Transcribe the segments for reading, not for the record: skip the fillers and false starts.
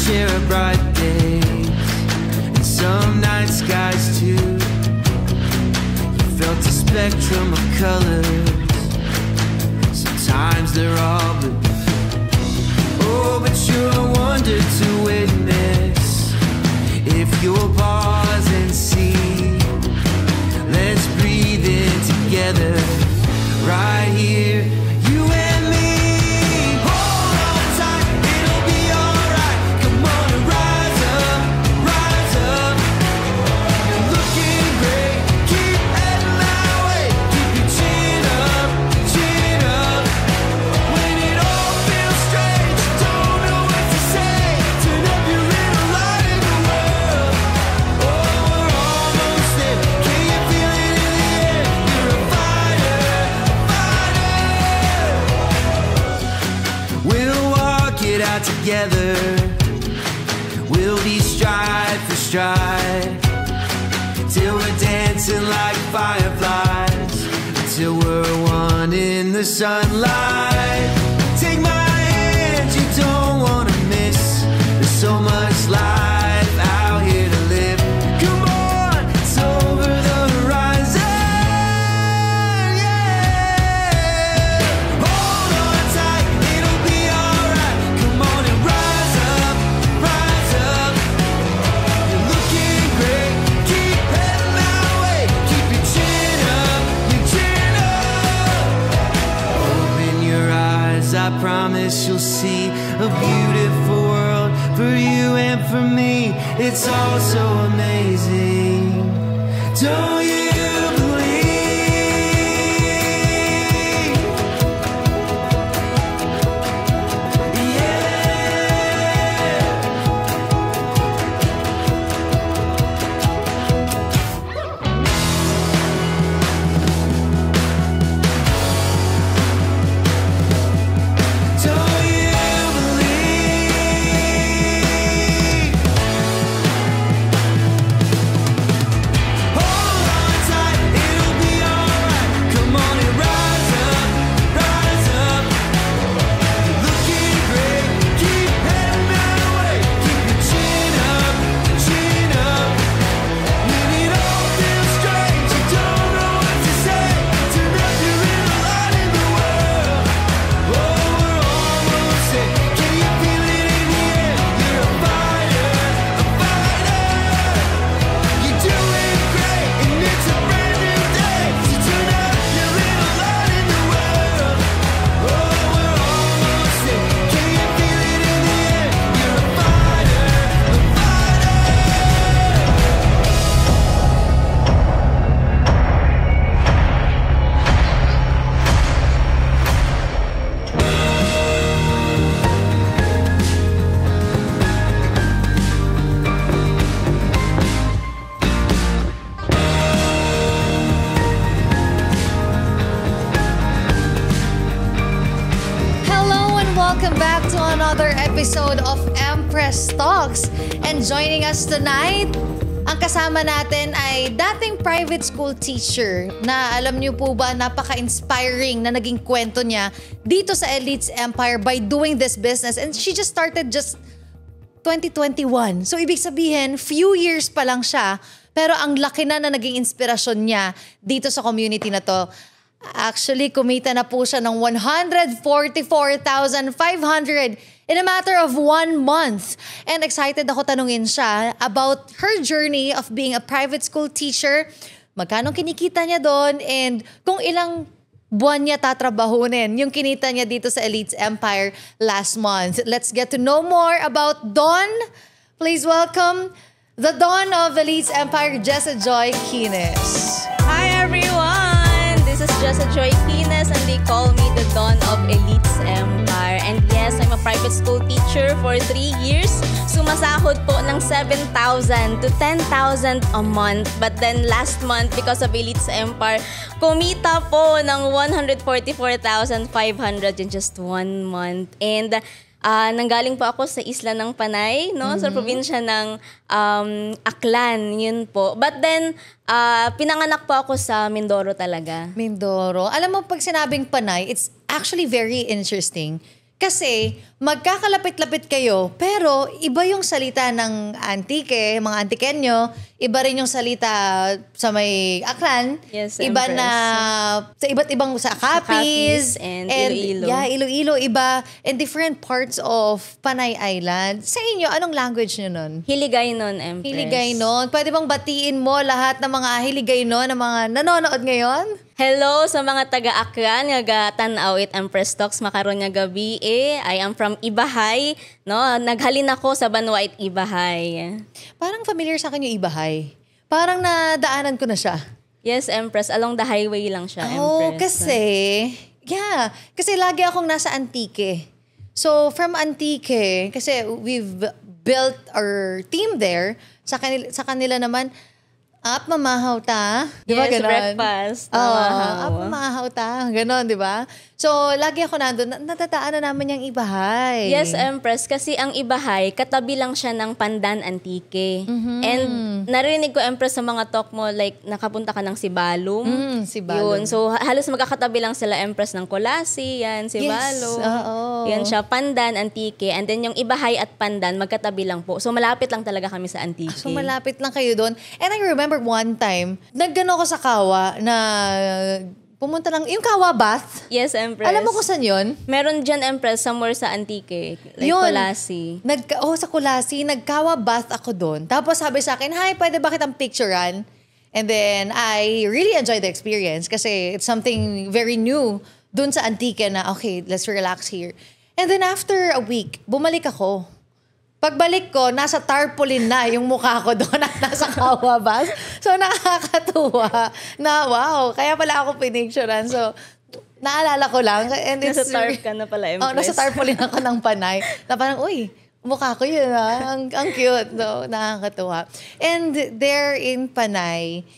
share a bright day and some night skies too. You felt a spectrum of colors. Sometimes they're all blue. Oh, but you're a wonder to witness. If you'll pause and see, let's breathe in together, right here, you and me. Hold on tight, it'll be alright. Come on and rise up, rise up. You're looking great, keep heading that way. Keep your chin up, chin up. When it all feels strange, you don't know what to say. Turn up your little light in the world. Oh, we're almost there. Can you feel it in the air? You're a fighter, fighter. We'll walk it out together. We'll be stride for stride, till we're dancing like fireflies, until we're one in the sunlight. Take my hand, you don't wanna miss. There's so much life out here to live. Come on, it's over the horizon, yeah. Hold on tight, it'll be alright. Come on and rise up, rise up. You're looking great, keep heading that way. Keep your chin up, your chin up. Open your eyes, I promise you'll see a beautiful world for you and for me. It's all so amazing. Don't you believe? Yeah. Don't you believe? Hold on tight, it'll be alright. Come on and rise up, rise up. You're looking great, keep heading that way. Keep your chin up, chin up. When it all feels strange, you don't know what to say. Turn up your little light in the world. Oh, we're almost there. Can you feel it in the air? You're a fighter, a fighter. You're doing great, and it's a brand new day. So turn up your little light in the world. Oh, we're almost there. Can you feel it in the air? You're a fighter, a fighter. Hello and welcome back to another episode of Empress Talks. And joining us tonight, ang kasama natin ay dating private school teacher na alam niyo po ba, napaka-inspiring na naging kwento niya dito sa Elites Empire by doing this business. And she just started 2021. So ibig sabihin, few years pa lang siya, pero ang laki na naging inspirasyon niya dito sa community na to. Actually, kumita na po siya ng 144,500 in a matter of 1 month. And excited ako tanungin siya about her journey of being a private school teacher, magkano kinikita niya doon, and kung ilang buwan niya tatrabahunin yung kinita niya dito sa Elites Empire last month. Let's get to know more about Dawn. Please welcome the Dawn of Elites Empire, Jessa Joy Quines. Hi everyone! This is Jessa Joy Quines and they call me the Dawn of Elites Empire. And yes, I'm a private school teacher for 3 years. Sumasahod po ng 7,000 to 10,000 a month. But then last month, because of Elites Empire, kumita po ng 144,500 in just 1 month. And nanggaling po ako sa isla ng Panay, no? Sa probinsya ng Aklan, yun po. But then, pinanganak po ako sa Mindoro talaga. Mindoro. Alam mo, pag sinabing Panay, it's actually very interesting. Kasi magkakalapit-lapit kayo, pero iba yung salita ng antike, mga antikenyo, iba rin yung salita sa may Aklan, Yes, iba Empress. na sa iba't ibang sa Capiz, and Iloilo. Yeah, Iloilo, iba, and different parts of Panay Island. Sa inyo, anong language nyo nun? Hiligay nun, Empress. Hiligay nun. Pwede bang batiin mo lahat ng mga hiligay nun, ng mga nanonood ngayon? Hello sa mga taga-Aklan nga tanaw it Empress Talks makaron nga gabi I am from Ibahay, no? Naghalin ako sa Banwait Ibahay. Parang familiar sa akin yung Ibahay. Parang nadaanan ko na siya. Yes, Empress, along the highway lang siya, Oh, Empress. kasi lagi akong nasa Antique. So, from Antique, kasi we've built our team there, sa kanila naman, mamahaw ta. Di ba Yes, ganon? breakfast. Mamahaw ta. Ganon, di ba? So, lagi ako nandun. Natataanan namin yung Ibahay. Yes, Empress, kasi ang Ibahay, katabi lang siya ng Pandan Antique. And narinig ko, Empress, sa mga talk mo, like, nakapunta ka ng Sibalom. Sibalom. Yun, so halos magkakatabi lang sila, Empress, ng Colasi, yan, Sibalom. Yes, oo. Yan siya, Pandan, Antique. And then yung Ibahay at Pandan, magkatabi lang po. So malapit lang talaga kami sa Antique. So, malapit lang kayo doon. And I remember one time, naggano ako sa Kawa na pumunta lang, yung Kawa Bath. Yes, Empress. Alam mo kung saan yun? Meron dyan, Empress, somewhere sa Antique. Like Yun. Colasi. Sa Kulasi, nagkawa bath ako doon. Tapos sabi sa akin, hi, pwede ba kitang picturean? And then, I really enjoyed the experience kasi it's something very new doon sa Antique na, okay, let's relax here. And then after a week, bumalik ako. Pagbalik ko, nasa tarpaulin na yung mukha ko doon at nasa Kawa Bath. So, nakakatuwa na, wow, kaya pala ako pinicturean. So, naalala ko lang. And Nasa tarp ka na pala, Empress. Nasa tarpaulin ako ng Panay. Na parang, uy, mukha ko yun, ha? Ang cute. No? Nakakatuwa. And there in Panay,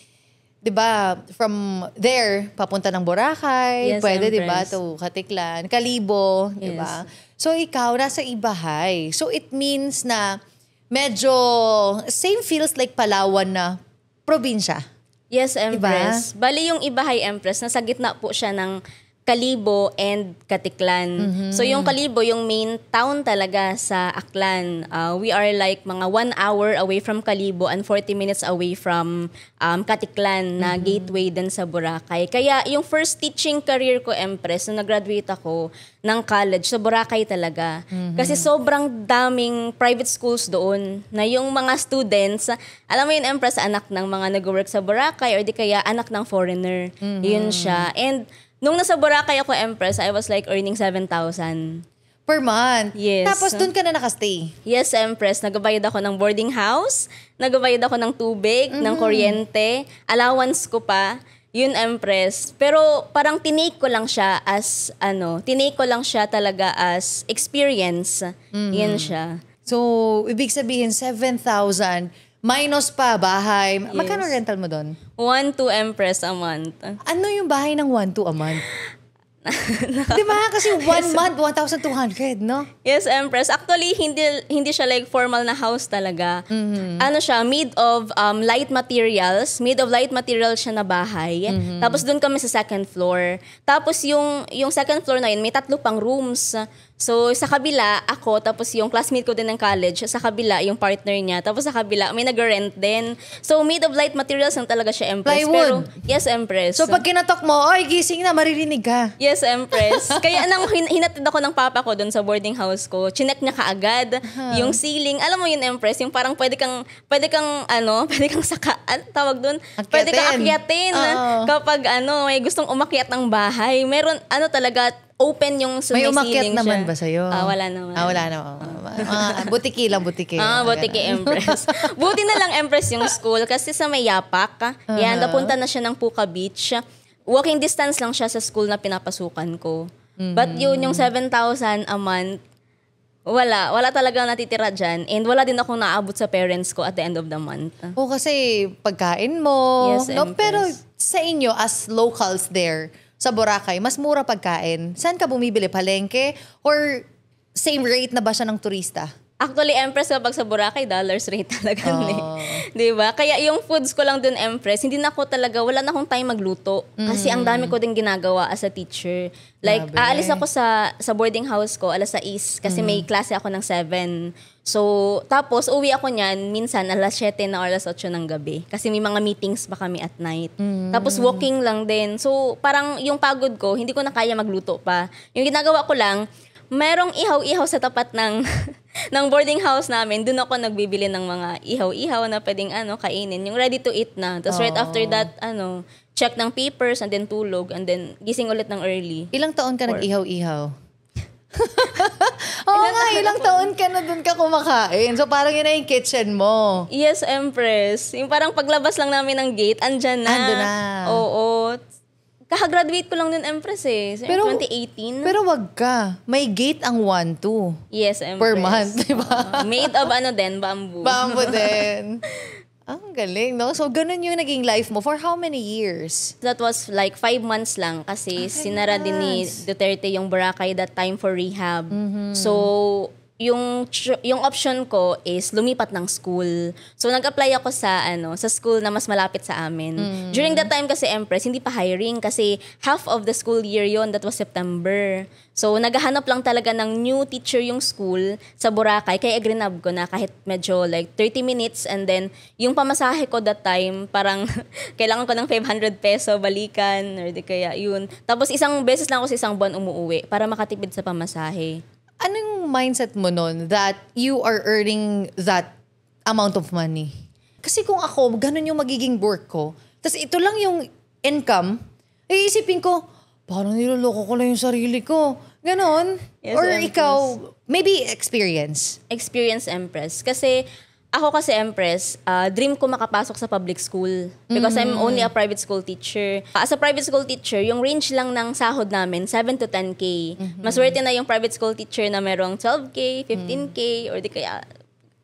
di ba, from there, papunta ng Boracay, Yes, pwede, di ba, Empress. to Katiklan, Kalibo, di ba? So, ikaw, nasa Ibahay. So, it means na medyo same feels like Palawan na probinsya. Yes, Empress. Bali yung Ibahay, Empress, nasa gitna po siya ng Kalibo and Katiklan. So yung Kalibo, yung main town talaga sa Aklan. We are like mga 1 hour away from Kalibo and 40 minutes away from Katiklan na gateway din sa Boracay. Kaya yung first teaching career ko, Empress, nung nag-graduate ako ng college, sa Boracay talaga. Kasi sobrang daming private schools doon na yung mga students, alam mo yun, Empress, anak ng mga nag-work sa Boracay or di kaya anak ng foreigner. Yun siya. And nung nasa Boracay ako, Empress, I was like earning 7,000. Per month. Yes. Tapos doon ka na nakastay. Yes, Empress. Nagabayad ako ng boarding house, nagabayad ako ng tubig, ng kuryente, allowance ko pa. Yun, Empress. Pero parang tinake ko lang siya as, tinake ko lang siya talaga as experience. Yun siya. So, ibig sabihin, 7,000 minus pa bahay. Yes. Magkano rental mo doon? 1-2 Empress a month. Ano yung bahay ng 1,200 a month? Di ba? Kasi 1 month, 1,200, no? Yes, Empress. Actually, hindi siya like formal na house talaga. Ano siya, made of light materials. Made of light materials siya na bahay. Tapos doon kami sa second floor. Tapos yung second floor na yun, may 3 pang rooms. So, sa kabila, ako, tapos yung classmate ko din ng college, sa kabila, yung partner niya, tapos sa kabila, may nag-rent din. So, made of light materials lang talaga siya, Empress. Plywood. Pero, yes, Empress. So, pag kinatok mo, oy, gising na, maririnig ka. Yes, Empress. Kaya nang hinatid ako ng papa ko doon sa boarding house ko, chinek niya kaagad yung ceiling. Alam mo yun, Empress, yung parang pwede kang tawag doon? Pwede kang akyatin kapag may gustong umakyat ng bahay. Meron, talaga, open yung May umakyat ceiling naman siya. ba sa'yo? Wala naman. Wala naman. Butiki lang, butiki. Butiki, Empress. Buti na lang, Empress, yung school kasi sa may Yapak. Yan, napunta na siya ng Puka Beach. Walking distance lang siya sa school na pinapasukan ko. But yun, yung 7,000 a month, wala talaga natitira dyan. And wala din akong naabot sa parents ko at the end of the month. Kasi pagkain mo. Yes, no? Empress. Pero sa inyo, as locals there, sa Boracay, mas mura pagkain. Saan ka bumibili? Palengke? Or same rate na ba siya ng turista? Actually, Empress, kapag sa Boracay, dollars rate talaga. Diba? Kaya yung foods ko lang dun, Empress, hindi na ako talaga, wala na akong time magluto. Kasi ang dami ko din ginagawa as a teacher. Like, aalis ako sa boarding house ko, 6:00, kasi may klase ako ng 7. So, tapos, uwi ako niyan, minsan, 7:00 na or 8:00 ng gabi. Kasi may mga meetings pa kami at night. Tapos, walking lang din. So, parang yung pagod ko, hindi ko na kaya magluto pa. Yung ginagawa ko lang, merong ihaw-ihaw sa tapat ng ng boarding house namin. Doon ako nagbibili ng mga ihaw-ihaw na pwedeng kainin. Yung ready to eat na. Tapos right after that, check ng papers and then tulog and then gising ulit ng early. Ilang taon ka nag-ihaw-ihaw? Oo nga, ilang taon ka na doon ka kumakain. So parang yun na yung kitchen mo. Yes, Empress. Yung parang paglabas lang namin ng gate, andyan na. Andun na. Oo. Kakagraduate ko lang din, Empress So, pero, 2018. Pero wag ka. May gate ang 1-2. Yes, Empress. Per month, di ba? Made of bamboo. Bamboo din. Ang galing, no? So, ganun yung naging life mo. For how many years? That was like 5 months lang kasi sinara din ni Duterte yung Boracay that time for rehab. So, yung option ko is lumipat ng school. So nag-apply ako sa school na mas malapit sa amin. During that time kasi, Empress, hindi pa hiring kasi half of the school year yon, that was September. So naghahanap lang talaga ng new teacher yung school sa Boracay. Kaya grinab ko na kahit medyo like 30 minutes and then yung pamasahe ko that time parang kailangan ko ng 500 peso balikan or di kaya yun. Tapos isang beses lang ako sa isang buwan umuwi para makatipid sa pamasahe. Anong mindset mo nun that you are earning that amount of money? Kasi kung ako, ganun yung magiging work ko, tapos ito lang yung income, iisipin ko, parang niloloko ko lang yung sarili ko. Ganon. Yes, or Empress. ikaw, maybe experience. Experience, Empress. Kasi ako kasi, Empress, dream ko makapasok sa public school because I'm only a private school teacher. As a private school teacher, yung range lang ng sahod namin, 7 to 10K. Maswerte na yung private school teacher na merong 12K, 15K, or di kaya,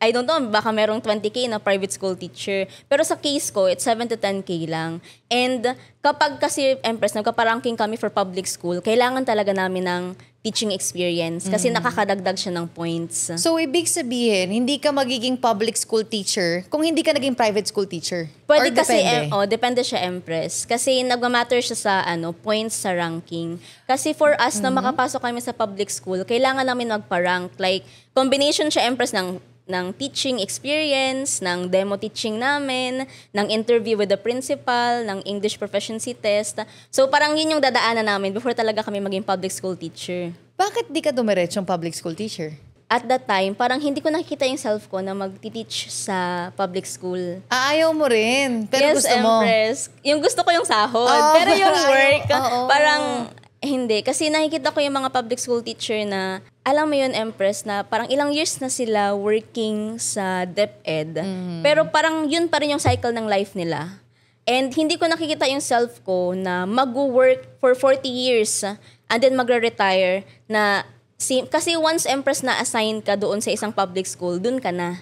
I don't know, baka merong 20K na private school teacher. Pero sa case ko, it's 7 to 10K lang. And kapag kasi, Empress, nagkaparanking kami for public school, kailangan talaga namin ng teaching experience kasi nakakadagdag siya ng points. So, ibig sabihin, hindi ka magiging public school teacher kung hindi ka naging private school teacher? Pwede Or kasi, depende? depende siya, Empress. Kasi nagmamatter siya sa points sa ranking. Kasi for us na makapasok kami sa public school, kailangan namin magpa-rank. Like, combination siya, Empress, ng teaching experience, ng demo teaching namin, ng interview with the principal, ng English proficiency test. So parang yun yung dadaanan namin before talaga kami maging public school teacher. Bakit di ka dumiretsong public school teacher? At that time, parang hindi ko nakikita yung self ko na mag-teach sa public school. Ayaw mo rin, pero yes, gusto mo. Empress. Yung gusto ko yung sahod. Pero yung work, parang hindi. Kasi nakikita ko yung mga public school teacher na, alam mo yun, Empress, na parang ilang years na sila working sa DepEd. Pero parang yun pa rin yung cycle ng life nila. And hindi ko nakikita yung self ko na mag-work for 40 years and then magre-retire na kasi once, Empress, na assign ka doon sa isang public school, doon ka na.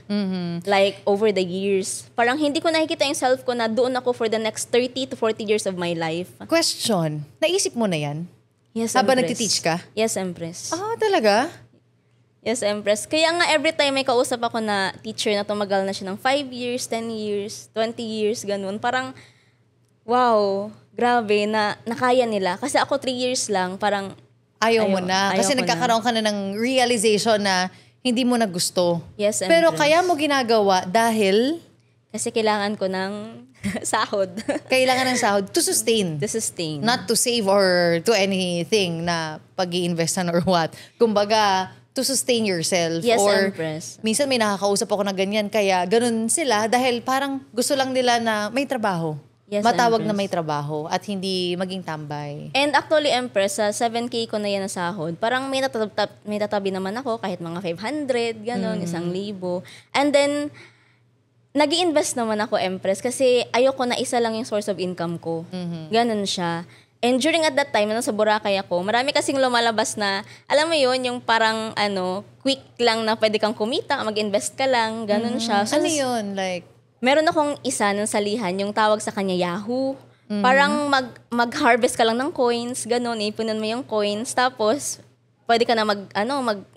Like, over the years. Parang hindi ko nakikita yung self ko na doon ako for the next 30 to 40 years of my life. Question, naisip mo na yan? Yes, Habang Empress. nagtiteach ka? Yes, Empress. Talaga? Yes, Empress. Kaya nga every time may kausap ako na teacher na tumagal na siya ng 5 years, 10 years, 20 years, ganun. Parang, wow, grabe na nakaya nila. Kasi ako 3 years lang, parang Ayaw mo na. ayaw Kasi ko nagkakaroon ka na ng realization na hindi mo na gusto. Yes, Empress. Pero kaya mo ginagawa dahil Kasi kailangan ko ng sahod. kailangan ng sahod to sustain. To sustain. Not to save or to anything na pag-i-investan or what. Kumbaga, to sustain yourself. Yes, or Empress. minsan may nakakausap ako na ganyan, kaya ganun sila dahil parang gusto lang nila na may trabaho. Yes, Matawag na Empress. may trabaho at hindi maging tambay. And actually, Empress, sa 7K ko na yan na sahod, parang may tatabi naman ako kahit mga 500, gano'n, 1,000. And then, nag-i-invest naman ako, Empress, kasi ayoko na isa lang yung source of income ko. Ganon siya. And during at that time, nasa Boracay ako, marami kasing lumalabas na, alam mo yun, yung parang, quick lang na pwede kang kumita, mag-invest ka lang, ganon siya. So, Ano yun? Like, meron akong isa ng salihan, yung tawag sa kanya Yahoo. Parang mag-harvest ka lang ng coins, ganon, ipunan mo yung coins, tapos, pwede ka na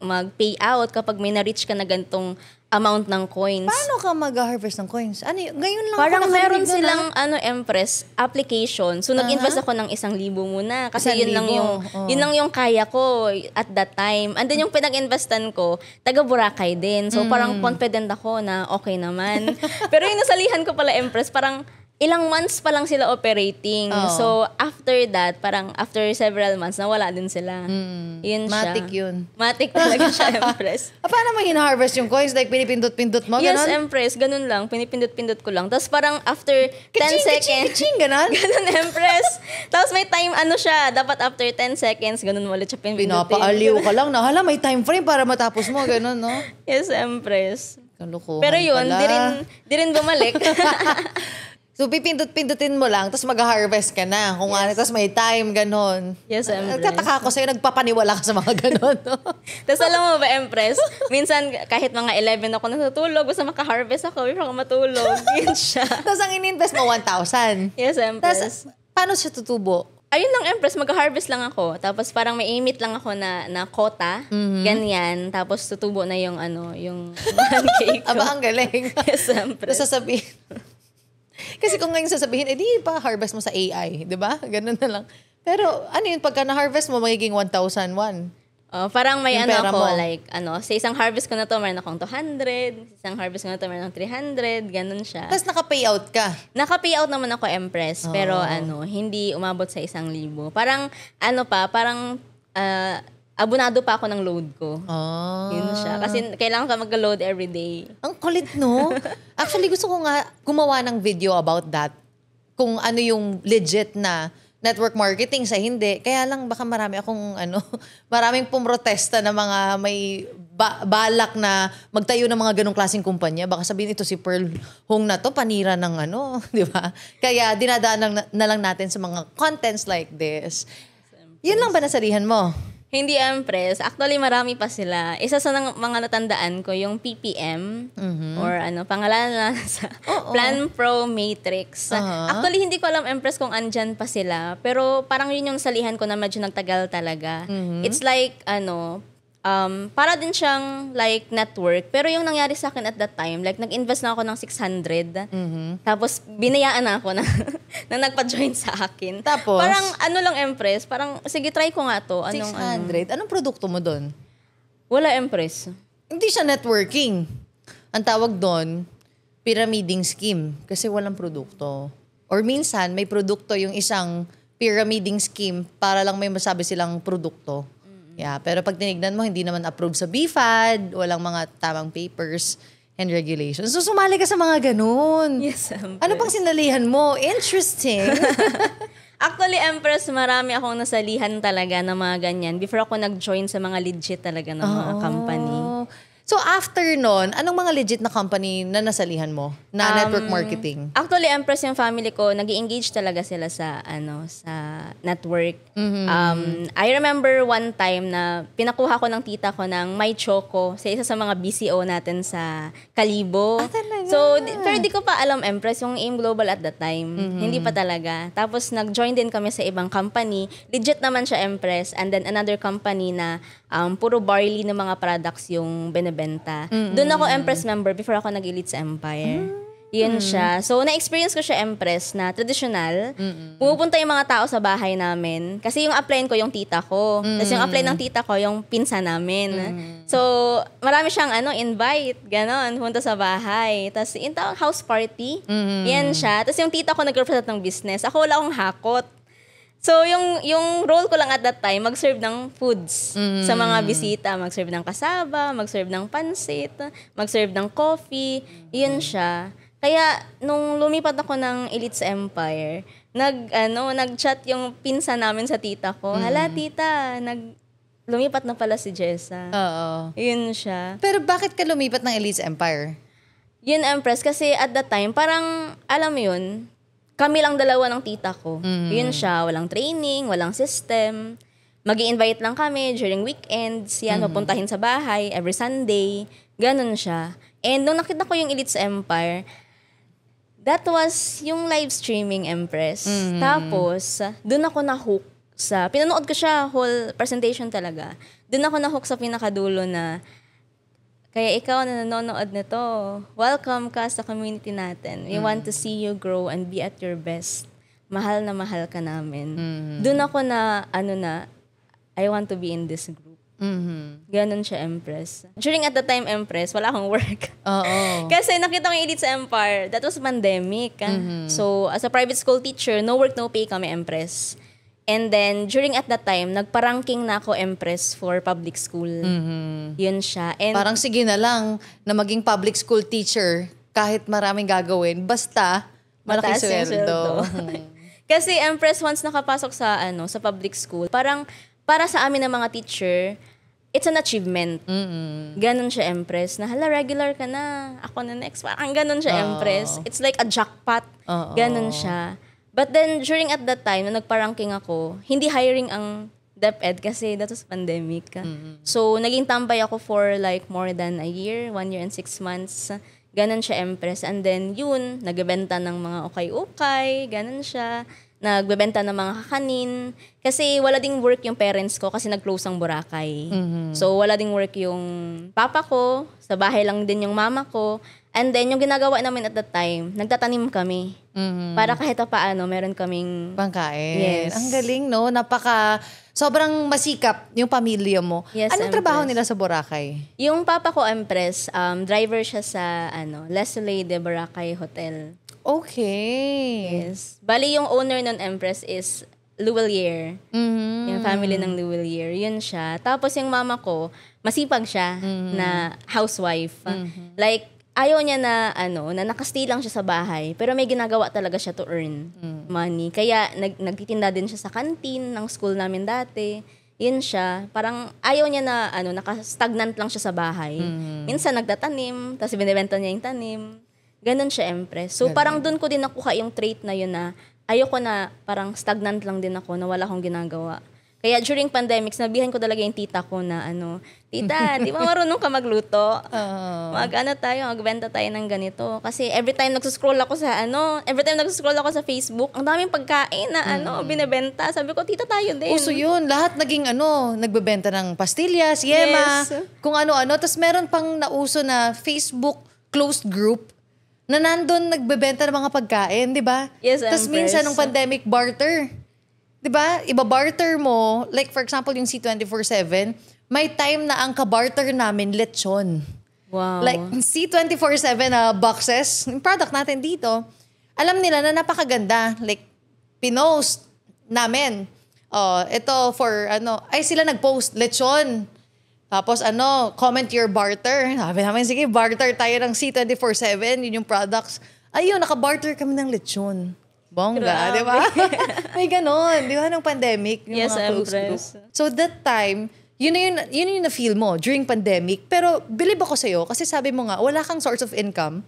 mag-pay out kapag may na-reach ka na ganitong amount ng coins. Paano ka mag-harvest ng coins? Ano ngayon lang Parang ako meron nakarinig doon, silang Empress application. So nag-invest ako ng 1,000 muna kasi 1,000, yun lang yung kaya ko at that time. And then yung pinag-investan ko, taga Boracay din. So parang confident ako na okay naman. Pero yung nasalihan ko pala Empress, parang ilang months pa lang sila operating. So, after that, parang after several months, nawala din sila. Yun siya. Matic yun. Matic talaga siya, Empress. Paano mo hina-harvest yung coins? Like, pinipindot-pindot mo? Yes, Ganon? Empress. Ganun lang. Pinipindot-pindot ko lang. Tapos parang after 10 seconds... Kaching, ganon? Ganun, Empress. Tapos may time, dapat after 10 seconds, ganun mo ulit siya pinipindutin. Pinapaaliw ka lang. Hala, may time frame para matapos mo. Ganon, no? Yes, Empress. Kalukuhan Pero yun, pala. di rin bumalik. So, pipindot-pindutin mo lang, tapos mag-harvest ka na. Kung ano, tapos may time, ganon. Yes, Empress. Nagtataka ko sa'yo, nagpapaniwala ka sa mga ganon, no? Tapos alam mo ba, Empress, minsan kahit mga 11 ako natutulog, basta maka-harvest ako before ako matulog. Yun siya. Tapos ang in-invest mo, 1,000. Yes, Empress. Tapos, paano siya tutubo? Ayun lang, Empress, mag-harvest lang ako. Tapos parang may imit lang ako na quota, ganyan. Tapos tutubo na yung yung cake ko. Aba, ang galing. Yes, Empress. Tapos sasabihin. Kasi kung ngayon sasabihin, di pa harvest mo sa AI, di ba? Ganun na lang. Pero ano yun, pagka na-harvest mo, magiging 1,001. Parang may Yung pera ako, mo. like, sa isang harvest ko na to, meron akong 200. Sa isang harvest ko na to, meron akong 300. Ganun siya. Tapos naka-payout ka. Naka-payout naman ako, Empress. Pero hindi umabot sa 1,000. Parang, parang, abonado pa ako ng load ko. Yun siya. Kasi kailangan ka mag-load every day. Ang kulit, no? Actually, gusto ko nga gumawa ng video about that. Kung ano yung legit na network marketing sa hindi. Kaya lang baka maraming pumrotesta na mga may balak na magtayo ng mga ganong klaseng kumpanya. Baka sabihin ito si Pearl Hong na to, panira ng di ba? Kaya dinadaan na lang natin sa mga contents like this. Yun lang ba nasalihan mo? Hindi, Empress. Actually, marami pa sila. Isa sa mga natandaan ko, yung PPM, or pangalan na sa Plan Pro Matrix. Actually, hindi ko alam, Empress, kung andyan pa sila. Pero parang yun yung salihan ko na medyo nagtagal talaga. It's like, para din siyang like network. Pero yung nangyari sa akin at that time, like nag-invest na ako ng 600. Tapos binayaan na ako na nagpa-join sa akin. Tapos? Parang lang, Empress. Parang, sige, try ko nga to. 600? Anong produkto mo doon? Wala, Empress. Hindi siya networking. Ang tawag doon, pyramiding scheme. Kasi walang produkto. Or minsan, may produkto yung isang pyramiding scheme para lang may masabi silang produkto. Yeah, pero pag tinignan mo, hindi naman approved sa BFAD, walang mga tamang papers and regulations. So, sumali ka sa mga ganun. Yes, Empress. Ano pang sinalihan mo? Interesting. Actually, Empress, marami akong nasalihan talaga ng mga ganyan before ako nag-join sa mga legit talaga ng mga company. So, after nun, anong mga legit na company na nasalihan mo na network marketing? Actually, Empress, yung family ko, nag-engage talaga sila sa network. I remember one time na pinakuha ko ng tita ko ng My Choco sa isa sa mga BCO natin sa Kalibo. Talaga? So, pero di ko pa alam, Empress, yung AIM Global at that time. Hindi pa talaga. Tapos, nag-join din kami sa ibang company. Legit naman siya, Empress. And then, another company na puro barley na mga products yung binibenta. Doon ako Empress member before ako nag-Elites Empire. Yun siya. So, na-experience ko siya, Empress, na traditional. Pumupunta yung mga tao sa bahay namin. Kasi yung upline ko, yung tita ko. Tapos yung upline ng tita ko, yung pinsa namin. So, marami siyang invite. Ganon, punta sa bahay. Tapos, yung house party. Yan siya. Tapos yung tita ko nag-represent ng business. Ako wala akong hakot. So, yung role ko lang at that time, mag-serve ng foods sa mga bisita. Mag-serve ng kasaba, mag-serve ng pansit, mag-serve ng coffee. Yun siya. Kaya, nung lumipat ako ng Elites Empire, nag-chat yung pinsa namin sa tita ko. Hala, tita, lumipat na pala si Jessa. Oo. Yun siya. Pero bakit ka lumipat ng Elites Empire? Yun, Empress, kasi at that time, parang, alam mo yun, kami lang dalawa ng tita ko. Yun siya, walang training, walang system. Mag-i-invite lang kami during weekends. Yan, papuntahin sa bahay every Sunday. Ganon siya. And nung nakita ko yung Elites Empire, that was yung live streaming, Empress. Tapos, doon ako na-hook. pinanood ko siya, whole presentation talaga. Doon ako na-hook sa pinakadulo na, kaya ikaw na nanonood nito, welcome ka sa community natin. We want to see you grow and be at your best. Mahal na mahal ka namin. Doon ako na, I want to be in this group. Ganon siya, Empress. During at the time, Empress, wala akong work. Kasi nakita ko yung Elites Empire. That was pandemic. So, as a private school teacher, no work, no pay kami, Empress. And then, during at that time, nagpa-ranking na ako, Empress, for public school. Yun siya. And Parang sige na lang na maging public school teacher kahit maraming gagawin. Basta, malaking mataas yung sweldo. Kasi, Empress, once nakapasok sa public school, parang para sa amin ng mga teacher, it's an achievement. Ganon siya, Empress. Na, hala, regular ka na. Ako na next. Parang ganon siya, Empress. It's like a jackpot. Ganon siya. But then, during at that time, na nagpa-ranking ako, hindi hiring ang DepEd kasi that was pandemic. So, naging tambay ako for like more than a year, 1 year and 6 months. Ganon siya, Empress. And then, yun, nagbebenta ng mga ukay-ukay. Ganon siya. Nagbebenta ng mga kakanin. Kasi wala ding work yung parents ko kasi nag-close ang Boracay. So, wala ding work yung papa ko. Sa bahay lang din yung mama ko. And then, yung ginagawa namin at that time, nagtatanim kami. Para kahit paano, meron kaming pangkain. Yes. Ang galing, no? Sobrang masikap yung pamilya mo. Yes, Anong Empress. trabaho nila sa Boracay? Yung papa ko, Empress, driver siya sa Leslie de Boracay Hotel. Okay. Yes. Bali, yung owner ng Empress is Luwelier. Yung family ng Luwelier. Yun siya. Tapos yung mama ko, masipag siya na housewife. Like, ayaw niya na nakastay lang siya sa bahay. Pero may ginagawa talaga siya to earn money. Kaya nagtitinda din siya sa canteen ng school namin dati. Yun siya. Parang ayaw niya na naka-stagnant lang siya sa bahay. Minsan nagtatanim, tapos binibenta niya yung tanim. Ganon siya, Empress. So, parang doon ko din nakuha yung trait na yun na ayoko na parang stagnant lang din ako na wala akong ginagawa. Kaya during pandemic, sinabihan ko talaga yung tita ko na tita, di ba marunong ka magluto? Magbenta tayo ng ganito. Kasi every time nagsuscroll ako sa Facebook, ang daming pagkain na binebenta. Sabi ko, tita, tayo din. Uso yun. Lahat naging nagbebenta ng pastillas, yema, kung ano-ano. Tapos meron pang nauso na Facebook closed group na nandun nagbebenta ng mga pagkain, di ba? Yes, Tapos Empress. minsan nung pandemic, barter. Di ba? Iba-barter mo. Like for example, yung C24/7, may time na ang kabarter namin lechon. Wow. Like C24/7 boxes, yung product natin dito, alam nila na napakaganda. Like, pinost namin. Ito for sila nag-post, lechon. Tapos comment your barter. Sabi namin, sige, barter tayo ng C24/7. Yun yung products. Ayun, nakabarter kami ng lechon. Bongga, di ba? May ganon. Di ba, nung pandemic? Yung Yes, mga close group. Empress. So that time, yun yung na-feel mo during pandemic. Pero believe ako sa'yo kasi sabi mo nga, wala kang source of income.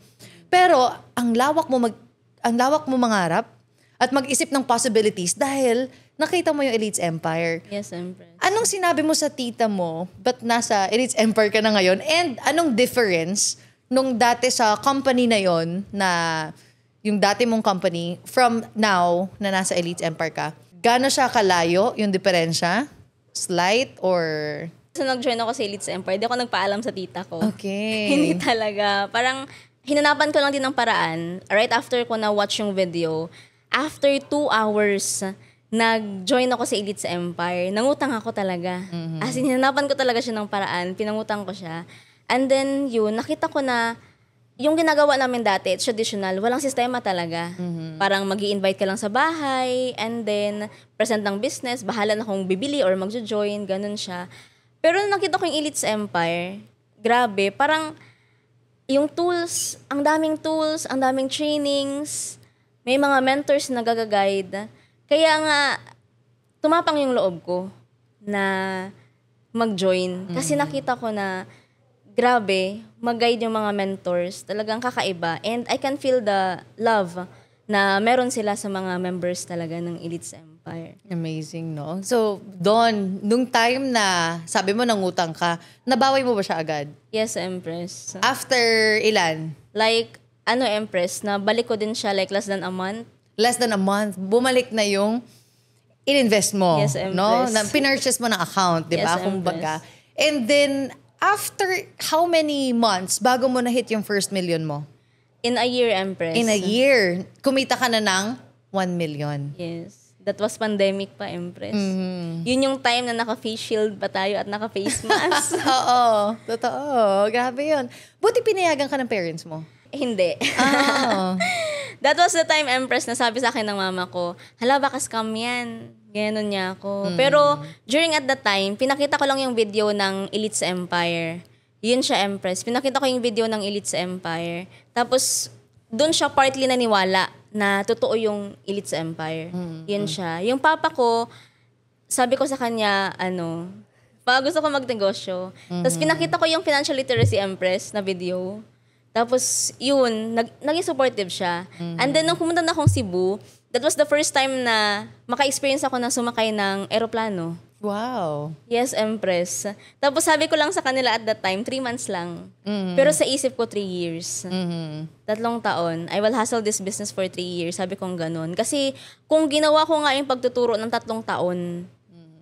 Pero ang lawak mo mangarap at mag-isip ng possibilities dahil nakita mo yung Elites Empire. Yes, Empress. Anong sinabi mo sa tita mo, ba't nasa Elites Empire ka na ngayon? And anong difference nung dati sa company na yon na yung dati mong company from now na nasa Elites Empire ka? Gano'n siya kalayo yung diferensya? Slight or... So, nag-join ako sa Elites Empire, di ako nagpaalam sa tita ko. Okay. Hindi talaga. Parang hinanapan ko lang din ng paraan. Right after ko na-watch yung video, after 2 hours, nag-join ako sa Elites Empire. Nangutang ako talaga. As in, hinanapan ko talaga siya ng paraan. Pinangutang ko siya. And then, yun, nakita ko na yung ginagawa namin dati, it's traditional. Walang sistema talaga. Parang mag-i-invite ka lang sa bahay and then present ng business. Bahala na kung bibili or magjo-join. Ganun siya. Pero nung nakita ko yung Elites Empire, grabe, parang yung tools, ang daming trainings, may mga mentors na nagagaguide. Kaya nga, tumapang yung loob ko na mag-join. Kasi nakita ko na, grabe, mag-guide yung mga mentors. Talagang kakaiba. And I can feel the love na meron sila sa mga members talaga ng Elites Empire. Amazing, no? So, Don, nung time na sabi mo nangutang ka, nabawi mo ba siya agad? Yes, Empress. After ilan? Like, Empress, na balik ko din siya like less than a month. Less than a month. Bumalik na yung ininvest mo. Yes, no? Empress. Pinurchase mo ng account, di ba? Yes, Kumbaga. And then, after how many months bago mo na-hit yung first million mo? In a year, Empress. In a year, kumita ka na ng 1 million. Yes. That was pandemic pa, Empress. Yun yung time na naka-face shield pa tayo at naka-face mask. Oo, totoo. Grabe yun. Buti pinayagan ka ng parents mo. Hindi. Oh. That was the time, Empress, na sabi sa akin ng mama ko, hala, baka scam yan. Ganon niya ako. Pero during at that time, pinakita ko lang yung video ng Elites Empire. Yun siya, Empress. Pinakita ko yung video ng Elites Empire. Tapos, doon siya partly naniwala na totoo yung Elites Empire. Yun siya. Yung papa ko, sabi ko sa kanya, pag gusto ko magnegosyo. Tapos pinakita ko yung financial literacy, Empress, na video. Tapos, yun, naging supportive siya. And then, nung pumunta na akong Cebu, that was the first time na maka-experience ako na sumakay ng eroplano. Wow. Yes, Empress. Tapos sabi ko lang sa kanila at that time, 3 months lang. Pero sa isip ko, 3 years. 3 taon. I will hustle this business for 3 years. Sabi kong ganun. Kasi kung ginawa ko nga yung pagtuturo ng 3 taon,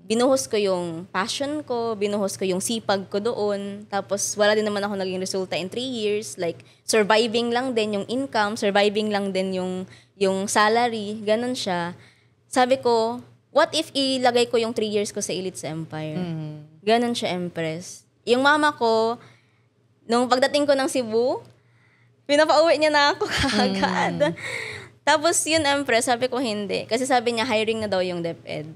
binuhos ko yung passion ko, binuhos ko yung sipag ko doon. Tapos wala din naman ako naging resulta in 3 years. Like, surviving lang din yung income, surviving lang din yung salary. Ganun siya. Sabi ko, what if ilagay ko yung 3 years ko sa Elites Empire? Ganon siya, Empress. Yung mama ko, nung pagdating ko ng Cebu, pinapauwi niya na ako kaagad. Tapos yun, Empress, sabi ko hindi. Kasi sabi niya, hiring na daw yung DepEd.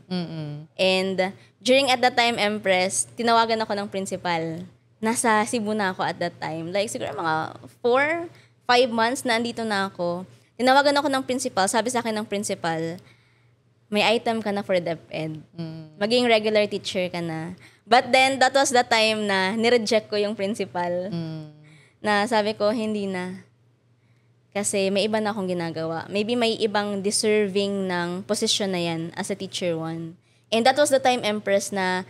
And during at that time, Empress, tinawagan ako ng principal. Nasa Cebu na ako at that time. Like siguro mga 4-5 months na andito na ako. Tinawagan ako ng principal. Sabi sa akin ng principal, may item ka na for DepEd. Maging regular teacher ka na. But then, that was the time na nireject ko yung principal. Na sabi ko, hindi na. Kasi may iba na akong ginagawa. Maybe may ibang deserving ng position na yan as a teacher 1. And that was the time, Empress, na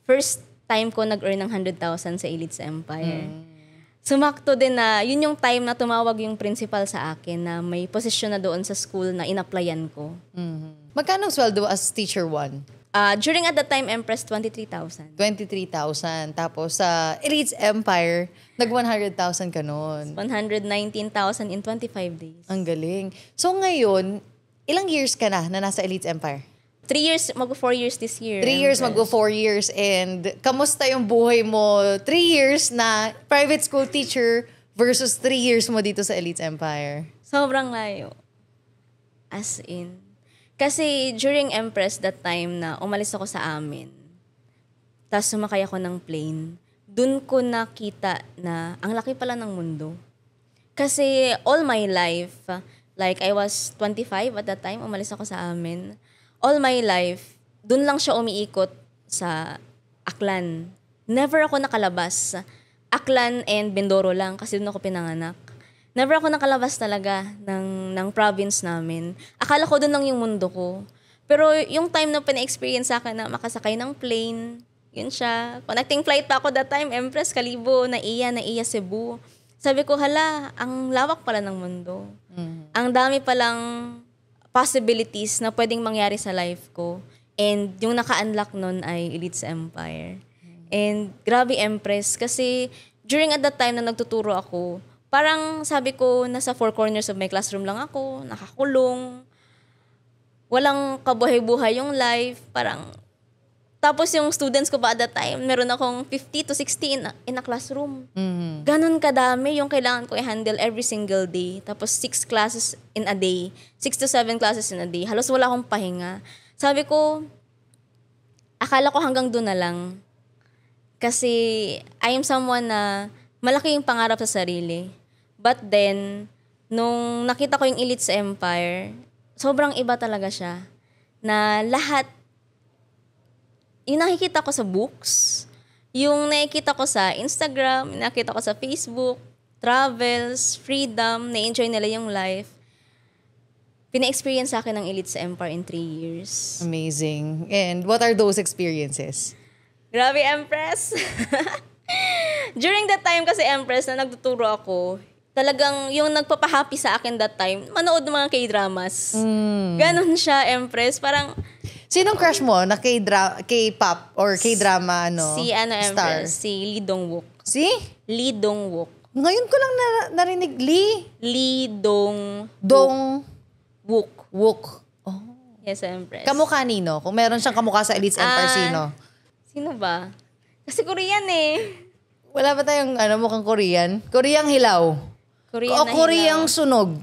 first time ko nag-earn ng 100,000 sa Elites Empire. Sumakto din na, yun yung time na tumawag yung principal sa akin na may posisyon na doon sa school na in-applyan ko. Magkano sweldo as teacher 1? During at that time, Empress, 23,000. 23,000. Tapos sa Elites Empire, nag-100,000 ka nun. 119,000 in 25 days. Ang galing. So ngayon, ilang years ka na nasa Elites Empire? 3 years, mag-4 years this year. 3 years, mag-4 years. And kamusta yung buhay mo? 3 years na private school teacher versus 3 years mo dito sa Elites Empire. Sobrang layo. As in. Kasi during Empress that time na umalis ako sa amin, tapos sumakay ako ng plane, dun ko nakita na ang laki pala ng mundo. Kasi all my life, like I was 25 at that time, umalis ako sa amin. All my life, dun lang siya umiikot sa Aklan. Never ako nakalabas. Aklan and Mindoro lang kasi dun ako pinanganak. Never ako nakalabas talaga ng province namin. Akala ko dun lang yung mundo ko. Pero yung time na pina-experience sa akin na makasakay ng plane, yun siya. Connecting flight pa ako that time, Empress, Kalibo, Naiya, Cebu. Sabi ko, hala, ang lawak pala ng mundo. Ang dami palang possibilities na pwedeng mangyari sa life ko. And yung naka-unlock nun ay Elites Empire. And grabe, Empress, kasi during at that time na nagtuturo ako, parang sabi ko, nasa 4 corners of my classroom lang ako, nakakulong, walang kabuhay-buhay yung life, parang, tapos yung students ko pa at that time, meron akong 50 to 60 in a classroom. Ganon kadami yung kailangan ko i-handle every single day. Tapos 6 classes in a day, 6 to 7 classes in a day. Halos wala akong pahinga. Sabi ko, akala ko hanggang doon na lang. Kasi I am someone na malaki yung pangarap sa sarili. But then, nung nakita ko yung Elites Empire, sobrang iba talaga siya. Na lahat, yung nakikita ko sa books, yung nakikita ko sa Instagram, yung nakikita ko sa Facebook, travels, freedom, na-enjoy nila yung life. Pina-experience sa akin ng Elites Empire in 3 years. Amazing. And what are those experiences? Grabe, Empress! During that time kasi, Empress, na nagtuturo ako, talagang yung nagpapahappy sa akin that time, manood ng mga K-dramas. Ganon siya, Empress. Parang, Sinong crush mo na K-pop or K-drama Si star? Empress, si Lee Dong-wook. Si? Lee Dong-wook. Ngayon ko lang narinig. Lee Dong-wook. Wook. Oh. Yes, Empress. Kamukha nino? Kung meron siyang kamukha sa Elites Empire, sino? Sino ba? Kasi Korean eh. Wala ba tayong mukhang Korean? Koreang hilaw. Korean na Koreang sunog.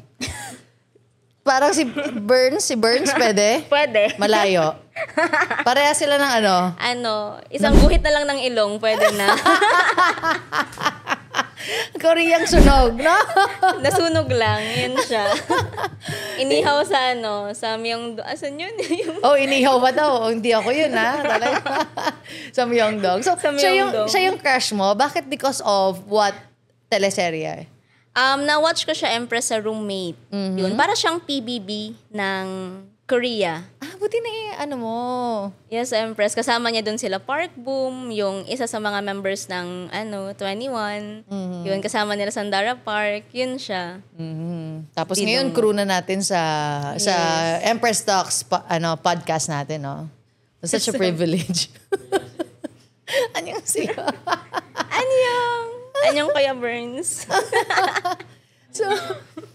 Parang si Burns, pwede? Pwede. Malayo. Pareha sila ng isang guhit na lang ng ilong, pwede na. Koreang sunog, no? Nasunog lang, yun siya. Inihaw sa Myeongdong. Asan yun? Inihaw ba daw? Hindi ako yun, ha? Talaga. Sa Myeongdong. So, Sa Myeongdong. siya yung crush mo. Bakit? Because of what teleserye? Na-watch ko siya, Empress, sa Roommate. Yun, para siyang PBB ng Korea. Buti na mo. Yes, Empress. Kasama niya dun sila Park Boom, yung isa sa mga members ng 21. Yun, kasama nila Sandara Park. Yun siya. Tapos ngayon, crew na natin sa Empress Talks podcast natin, no? Such a privilege. Anyong siya? Anyong Kuya Burns. So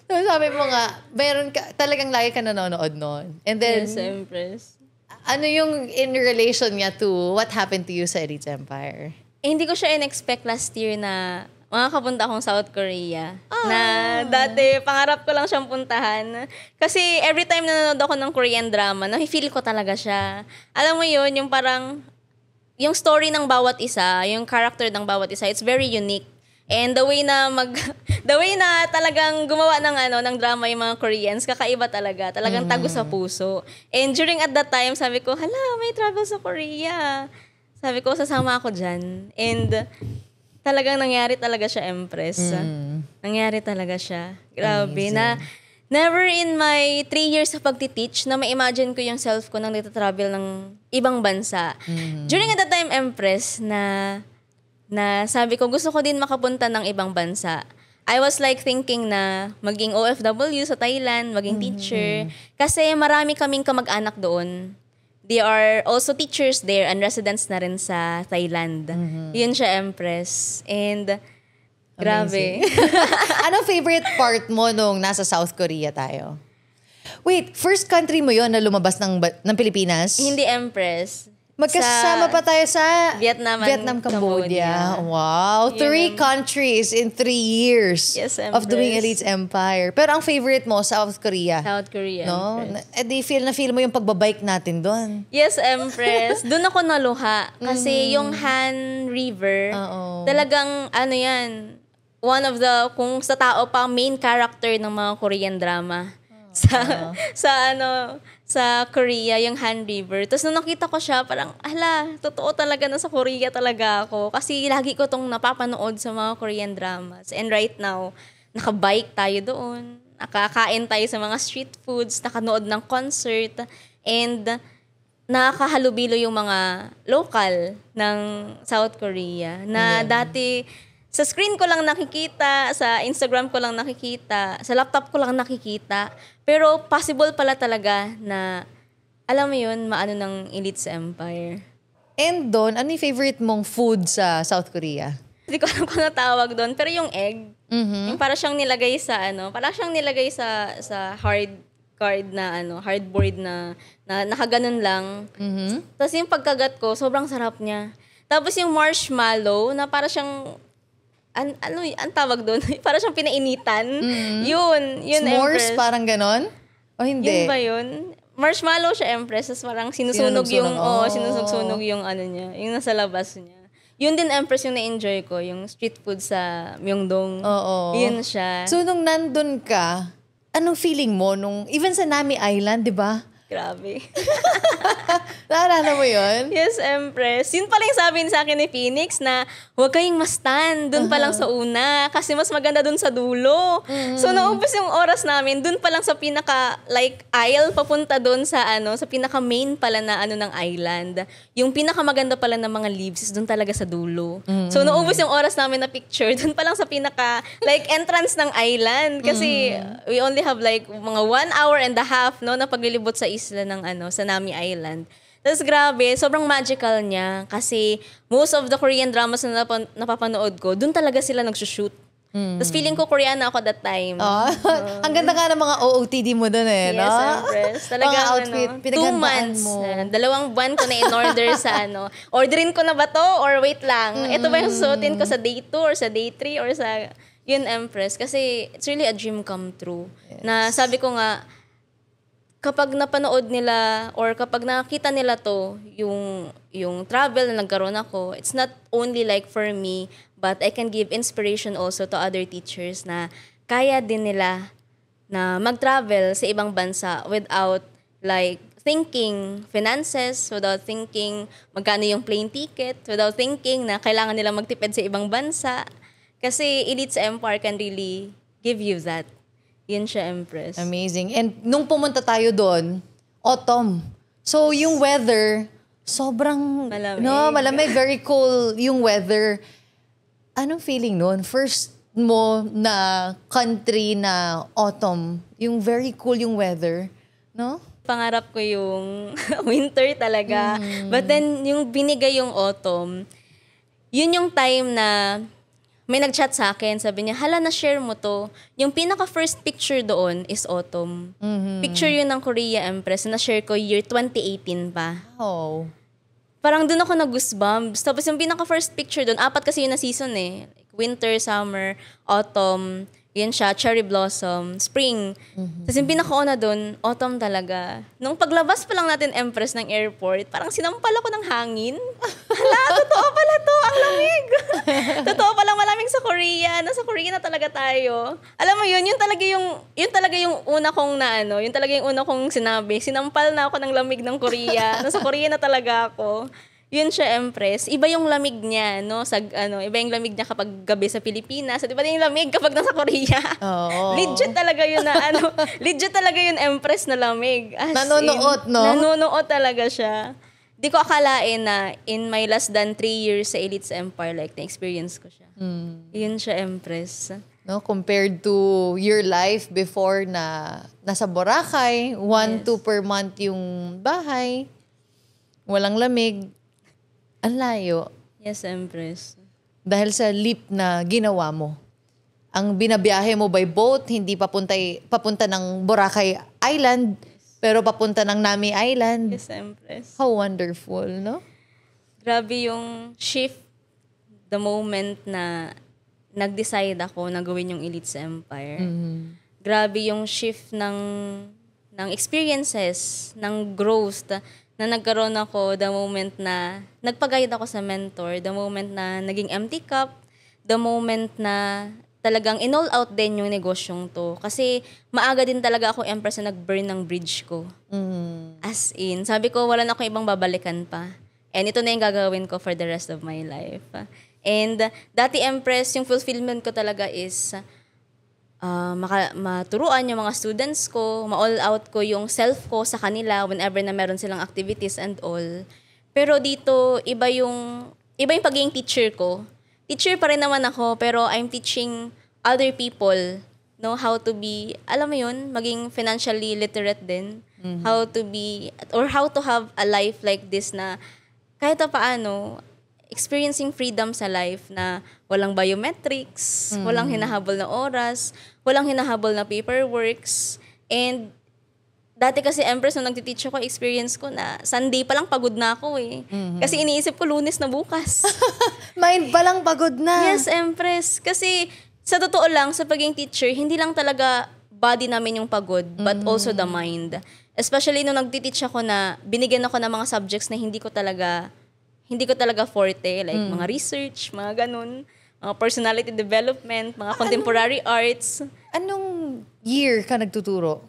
sabi mo nga, meron ka, talagang lagi ka nanonood noon. And then, Yes, Empress. ano yung in relation niya to what happened to you sa Elites Empire? Hindi ko siya in-expect last year na makakapunta akong South Korea. Na dati, pangarap ko lang siyang puntahan. Kasi every time nanonood ako ng Korean drama, nafe-feel ko talaga siya. Alam mo yun, yung parang, yung story ng bawat isa, yung character ng bawat isa, it's very unique. And the way na talagang gumawa ng drama yung mga Koreans, kakaiba talaga. Talagang tago sa puso. And during at that time, sabi ko, hala, may travel sa Korea. Sabi ko, sasama ako dyan. And talagang nangyari talaga siya, Empress. Nangyari talaga siya. Grabe. Na never in my 3 years sa pagtiteach na ma-imagine ko yung self ko nang nagtatravel ng ibang bansa. During at that time, Empress, na sabi ko, gusto ko din makapunta ng ibang bansa. I was like thinking na maging OFW sa Thailand, maging teacher. Kasi marami kaming kamag-anak doon. They are also teachers there and residents na rin sa Thailand. Yun siya, Empress. And grabe. Anong favorite part mo nung nasa South Korea tayo? Wait, first country mo yon na lumabas ng Pilipinas? Hindi, Empress. Magkasama pa tayo sa Vietnam, Cambodia. Wow. 3 countries in 3 years Yes, of doing Empress. Elites Empire. Pero ang favorite mo, South Korea. South Korea, No? Empress. Di feel mo yung pagbabike natin doon. Yes, Empress. Doon ako naluha. Kasi yung Han River, talagang yan, one of the, kung sa tao pa, main character ng mga Korean drama. Sa Korea, yung Han River. Tapos nung nakita ko siya, parang, totoo talaga na sa Korea talaga ako. Kasi lagi ko tong napapanood sa mga Korean dramas. And right now, nakabike tayo doon. Nakakain tayo sa mga street foods, nakanood ng concert, and nakakahalubilo yung mga local ng South Korea. Na dati, sa screen ko lang nakikita, sa Instagram ko lang nakikita, sa laptop ko lang nakikita. Pero possible pala talaga na, alam mo yun, maano ng Elites Empire. And doon, ano yung favorite mong food sa South Korea? Hindi ko alam kung natawag doon, pero yung egg, yung para siyang nilagay sa hardboard na nakaganon lang. Tapos yung pagkagat ko, sobrang sarap niya. Tapos yung marshmallow, na para siyang, ang tawag doon? Para siyang pinainitan. Yun, S'mores, Empress. parang ganon? O hindi? Yun ba yun? Marshmallow siya, Empress. Tapos parang sinusunog yung niya. Yung nasa labas niya. Yun din, Empress, yung na-enjoy ko. Yung street food sa Myeongdong. Oo. Yun siya. So, nung nandun ka, anong feeling mo? Even sa Nami Island, di ba? Grabe. Naalala mo yun? Yes, Empress. Yun pala yung sabi sa akin ni Phoenix na huwag kayong ma-stand dun pa lang sa una kasi mas maganda dun sa dulo. So, naubos yung oras namin dun pa lang sa pinaka, aisle papunta dun sa sa pinaka main pala na ng island. Yung pinaka maganda pala ng mga leaves is dun talaga sa dulo. So, naubos yung oras namin na picture dun pa lang sa pinaka, entrance ng island. Kasi we only have mga 1 hour and a half, no, na paglilibot sa isla ng sa Nami Island. Tapos grabe, sobrang magical niya kasi most of the Korean dramas na napapanood ko, dun talaga sila nagsushoot. Tapos feeling ko Koreana ako that time. Ang ganda nga ng mga OOTD mo dun Yes, no? Empress. Talaga, mga outfit, 2 months. mo. 2 buwan ko na in-order sa Orderin ko na ba to or wait lang? Ito ba yung susuotin ko sa day 2 or sa day 3 or sa... Yun, Empress. Kasi it's really a dream come true. Yes. Na sabi ko nga, kapag napanood nila or kapag nakita nila to, yung travel na nagkaroon ako, it's not only for me, but I can give inspiration also to other teachers na kaya din nila na mag-travel sa ibang bansa without thinking finances, without thinking magkano yung plane ticket, without thinking na kailangan nila magtipid sa ibang bansa. Kasi Elites Empire can really give you that. Yun siya, Empress. Amazing. And nung pumunta tayo doon, autumn. So yung weather, sobrang malamig, very cool yung weather. Anong feeling noon? First mo na country na autumn, yung very cool yung weather, no? Pangarap ko yung winter talaga. But then yung binigay yung autumn, yun yung time na may nag-chat sa akin, sabi niya, hala, na-share mo to. Yung pinaka-first picture doon is autumn. Picture yun ng Korea, Empress. Na-share ko year 2018 pa. Oh. Parang doon ako nag-goosebumps. Tapos yung pinaka-first picture doon, 4 kasi yun na season eh. Winter, summer, autumn, yun siya, cherry blossom, spring. Tapos yung pinaka-una doon, autumn talaga. Nung paglabas pa lang natin, Empress, ng airport, parang sinampal ako ng hangin. Hala, totoo pala to, ang lamig. Totoo palang malamig sa Korea. Nasa Korea na talaga tayo. Alam mo yun talaga yung una kong yun talaga yung una kong sinabi. Sinampal na ako ng lamig ng Korea. Nasa Korea na talaga ako. Yun siya, Empress. Iba yung lamig niya, no? Iba yung lamig niya kapag gabi sa Pilipinas. At iba yung lamig kapag nasa Korea. Oh. Legit talaga yun legit talaga yun, Empress, na lamig. Nanonood, no? Nanonood talaga siya. Di ko akalain na in my less than 3 years sa Elites Empire, na-experience ko siya. Yun siya, Empress. No, compared to your life before na nasa Boracay, 1-2 per month yung bahay, walang lamig, ang layo. Yes, Empress. Dahil sa leap na ginawa mo. Ang binabiyahe mo by boat, hindi papunta ng Boracay Island, pero papunta ng Nami Island. Yes, Empress. How wonderful, no? Grabe yung shift the moment na nag-decide ako na gawin yung Elites Empire. Grabe yung shift ng experiences, ng growth na nagkaroon ako the moment na nagpag-guide ako sa mentor, the moment na naging empty cup, the moment na talagang in-all out din yung negosyong to. Kasi maaga din talaga ako, Empress, na nag-burn ng bridge ko. As in, sabi ko, wala na akong ibang babalikan pa. And ito na yung gagawin ko for the rest of my life. And dati, Empress, yung fulfillment ko talaga is maturuan yung mga students ko, ma-all out ko yung self ko sa kanila whenever na meron silang activities and all. Pero dito, iba yung pagiging teacher ko. Teacher pa rin naman ako, pero I'm teaching other people how to be, alam mo yun, maging financially literate din. How to be, or how to have a life like this na kahit paano, experiencing freedom sa life na walang biometrics, walang hinahabol na oras, walang hinahabol na paperworks. And dati kasi, Empress, nung nagtiteach ako, experience ko na Sunday pa lang pagod na ako eh. Kasi iniisip ko Lunes na bukas. Mind pa lang pagod na. Yes, Empress. Kasi sa totoo lang, sa pagiging teacher, hindi lang talaga body namin yung pagod, but also the mind. Especially nung nagtiteach ako na binigyan ako ng mga subjects na hindi ko talaga forte, like mga research, mga ganun, mga personality development, mga contemporary arts. Anong year ka nagtuturo?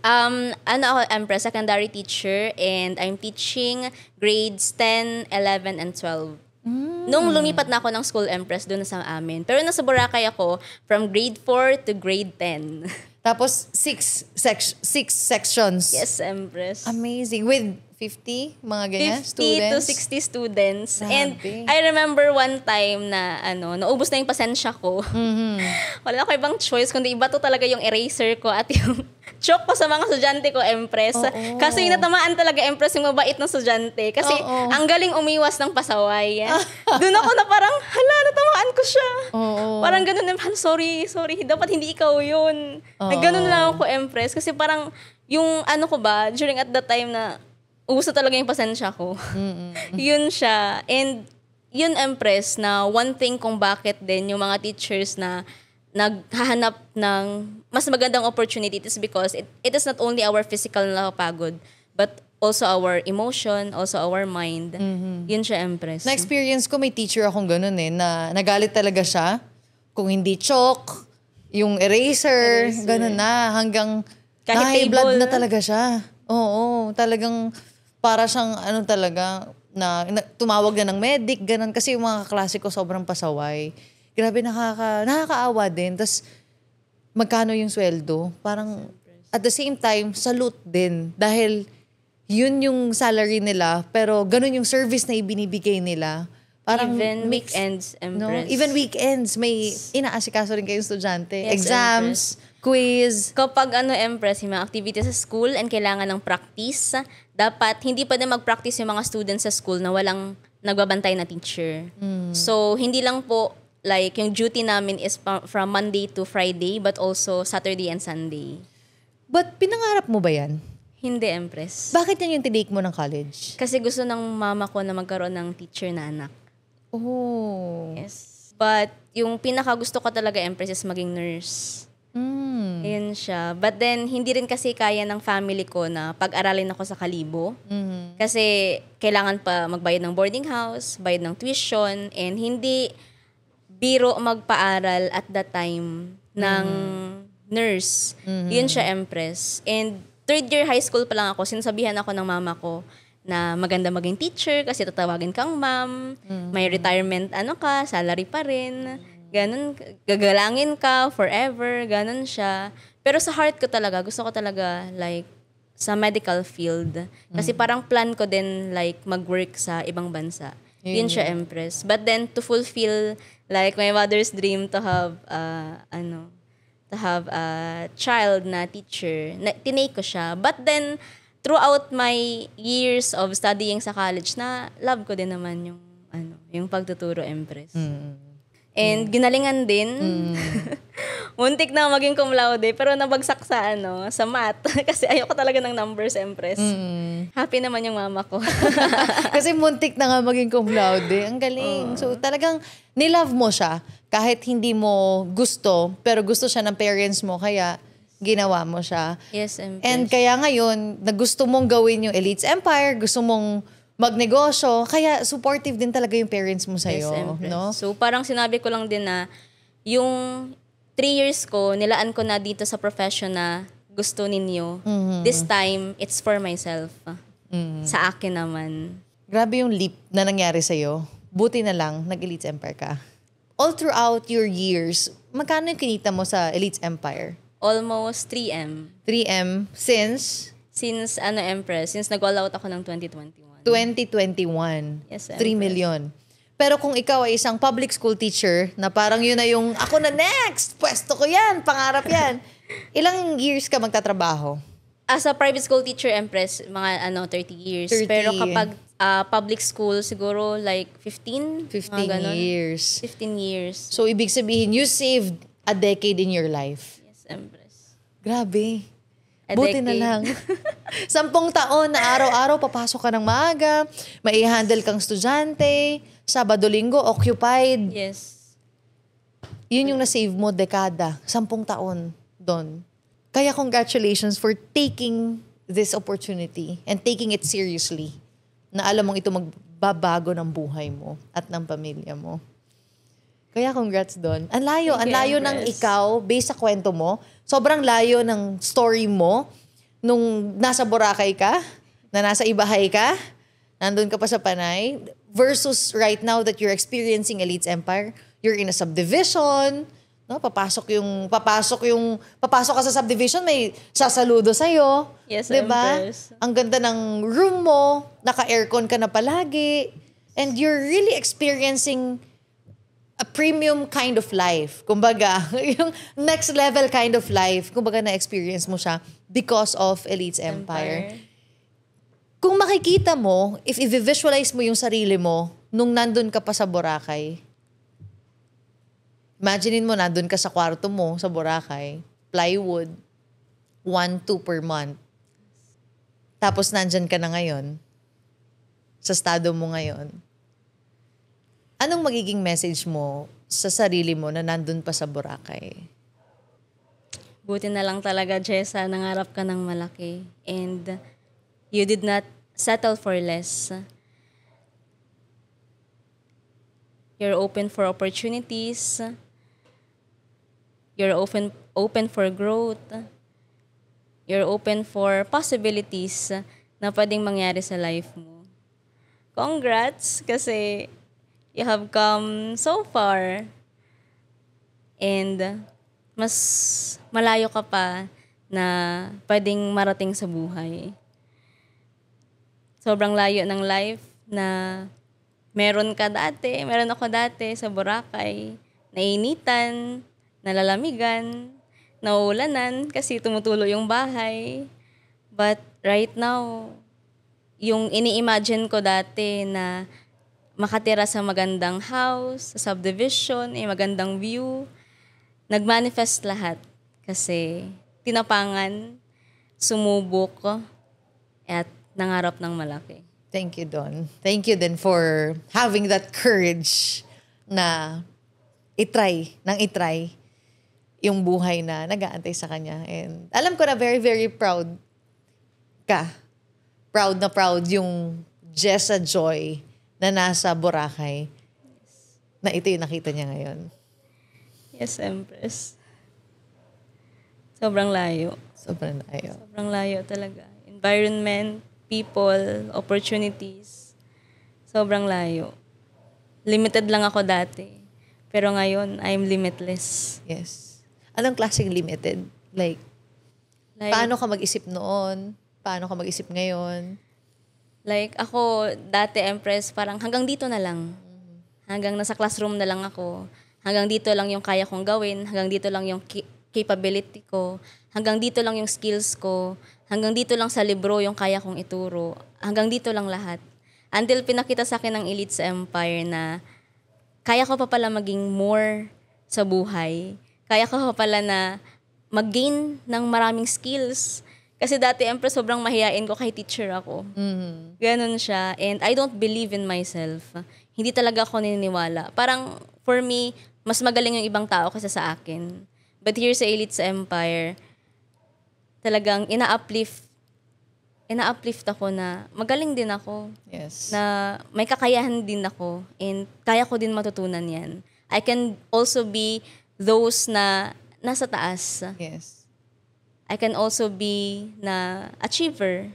Ano ako, Empress, secondary teacher, and I'm teaching grades 10, 11, and 12. Nung lumipat na ako ng school, Empress, doon na sa amin. Pero nasa Boracay ako from grade 4 to grade 10. Tapos, six sections. Yes, Empress. Amazing. With 50, mga ganyan, 50 students? to 60 students. Grabe. And I remember one time na naubos na yung pasensya ko. Wala ako ibang choice kundi iba to talaga yung eraser ko at yung choke ko sa mga estudyante ko, Empress. Oo. Kasi yung natamaan talaga, Empress, yung mabait ng estudyante. Kasi ang galing umiwas ng pasaway. Doon ako na parang, hala, natamaan ko siya. Parang ganun, sorry, dapat hindi ikaw yun. Ganun lang ako, Empress. Kasi parang yung ko ba, during at that time na uso talaga yung pasensya ko. Yun siya. And yun, Empress, na one thing kung bakit din yung mga teachers na naghahanap ng mas magandang opportunity is because it is not only our physical na nakapagod, but also our emotion, also our mind. Yun siya, Empress. Na-experience ko, may teacher akong ganun na nagalit talaga siya. Kung hindi chalk, yung eraser. Ganun na. Hanggang kahit blood table na talaga siya. Oo, talagang para siyang talaga, na tumawag na ng medic, ganun. Kasi yung mga kaklase ko sobrang pasaway. Grabe, nakakaawa din. Tapos, magkano yung sweldo? Parang, at the same time, salute din. Dahil, yun yung salary nila, pero ganun yung service na ibinibigay nila. Parang even weekends, Empress. No? Even weekends, may inaasikaso rin kayong estudyante. Yes, exams, quiz. Kapag Empress, yung mga activities sa school and kailangan ng practice, dapat hindi pa din mag-practice yung mga students sa school na walang nagbabantay na teacher. So, hindi lang po like yung duty namin is from Monday to Friday but also Saturday and Sunday. But pinangarap mo ba yan? Hindi, Empress. Bakit yan yung tinake mo ng college? Kasi gusto ng mama ko na magkaroon ng teacher na anak. Oh. Yes. But yung pinaka gusto ko talaga, Empress, is maging nurse. Yun siya. But then, hindi rin kasi kaya ng family ko na pag-aralin ako sa Kalibo. Kasi kailangan pa magbayad ng boarding house, bayad ng tuition, and hindi biro magpaaral at that time ng nurse. Yun siya, Empress. And third year high school pa lang ako, sinasabihan ako ng mama ko na maganda maging teacher kasi tatawagin kang ma'am, may retirement salary pa rin. Ganun, gagalangin ka forever, ganun siya. Pero sa heart ko talaga, gusto ko talaga like sa medical field. Kasi parang plan ko din like mag-work sa ibang bansa. Yun siya, Empress. But then to fulfill like my mother's dream to have a child na teacher, tinake ko siya. But then throughout my years of studying sa college, na love ko din naman yung pagtuturo, Empress. And ginalingan din. Muntik na maging cum laude, pero nabagsak sa math. Kasi ayoko talaga ng numbers, Empress. Happy naman yung mama ko. Kasi muntik na nga maging cum laude. Ang galing. So talagang nilove mo siya kahit hindi mo gusto, pero gusto siya ng parents mo, kaya ginawa mo siya. Yes, Empress. And kaya ngayon, na gusto mong gawin yung Elites Empire, gusto mong magnegosyo, kaya supportive din talaga yung parents mo sa'yo. Yes, Empress. No? So parang sinabi ko lang din na yung 3 years ko, nilaan ko na dito sa profession na gusto ninyo. This time, it's for myself. Sa akin naman. Grabe yung leap na nangyari sa'yo. Buti na lang, nag-Elites Empire ka. All throughout your years, magkano yung kinita mo sa Elites Empire? Almost 3M. 3M since? Since Empress, since nag-all out ako ng 2021. 2021. Yes, 3 million. Pero kung ikaw ay isang public school teacher, na parang yun na yung, ako na next, pwesto ko yan, pangarap yan. Ilang years ka magtatrabaho? As a private school teacher, Empress, mga 30 years. 30. Pero kapag public school, siguro like 15? 15 years. 15 years. So, ibig sabihin, you saved a decade in your life. Yes, Empress. Grabe. A Buti decade. na lang. 10 taon na araw-araw papasok ka ng maaga, may handle kang estudyante, Sabado-Linggo, occupied. Yes. Yun yung na-save mo, dekada. 10 taon doon. Kaya congratulations for taking this opportunity and taking it seriously. Na alam mong ito magbabago ng buhay mo at ng pamilya mo. Kaya congrats doon. Ang layo, Thank you, ng Empress. ikaw, based sa kwento mo, sobrang layo ng story mo. nung nasa Boracay ka, na nasa Ibahay ka, nandun ka pa sa Panay, versus right now that you're experiencing Elites Empire, you're in a subdivision, no? Papasok ka sa subdivision, may sasaludo sa'yo. Yes, diba? Empress. Ang ganda ng room mo, naka-aircon ka na palagi, and you're really experiencing a premium kind of life. Kumbaga, yung next level kind of life, kumbaga na-experience mo siya because of Elites Empire. Kung makikita mo, if i-visualize mo yung sarili mo nung nandun ka pa sa Boracay, imaginein mo, nandun ka sa kwarto mo sa Boracay, plywood, 1-2 per month. Tapos nandyan ka na ngayon, sa estado mo ngayon. Anong magiging message mo sa sarili mo na nandun pa sa Boracay? Buti na lang talaga, Jessa, nangarap ka ng malaki. And you did not settle for less. You're open for opportunities. You're open for growth. You're open for possibilities na pwedeng mangyari sa life mo. Congrats, kasi you have come so far. And mas malayo ka pa na pwedeng marating sa buhay. Sobrang layo ng life na meron ako dati sa Boracay, nainitan, nalalamigan, nauulanan kasi tumutulo yung bahay. But right now, yung ini-imagine ko dati na makatira sa magandang house, sa subdivision, magandang view, nagmanifest lahat kasi tinapangan, sumubok, at nangarap ng malaki. Thank you, Don. Thank you din for having that courage na itry yung buhay na nag-aantay sa kanya. And alam ko na very, very proud ka. Proud na proud yung Jessa Joy na nasa Boracay. Na ito yung nakita niya ngayon. Yes, Empress. Sobrang layo. Sobrang layo. Sobrang layo talaga. Environment, people, opportunities. Sobrang layo. Limited lang ako dati. Pero ngayon, I'm limitless. Yes. Anong klaseng limited? Like, paano ka mag-isip noon? Paano ka mag-isip ngayon? Like, ako, dati, Empress, parang hanggang dito na lang. Hanggang nasa classroom na lang ako. Hanggang dito lang yung kaya kong gawin. Hanggang dito lang yung capability ko. Hanggang dito lang yung skills ko. Hanggang dito lang sa libro yung kaya kong ituro. Hanggang dito lang lahat. Until pinakita sa akin ng Elites Empire na kaya ko pa pala maging more sa buhay. Kaya ko pa pala na mag-gain ng maraming skills. Kasi dati, Empress, sobrang mahihain ko kahit teacher ako. Mm-hmm. Ganon siya. And I don't believe in myself. Hindi talaga ako naniniwala. Parang, for me, mas magaling yung ibang tao kaysa sa akin. But here sa Elites Empire, talagang ina-uplift ako na magaling din ako. Yes. Na may kakayahan din ako. And kaya ko din matutunan yan. I can also be those na nasa taas. Yes. I can also be na achiever,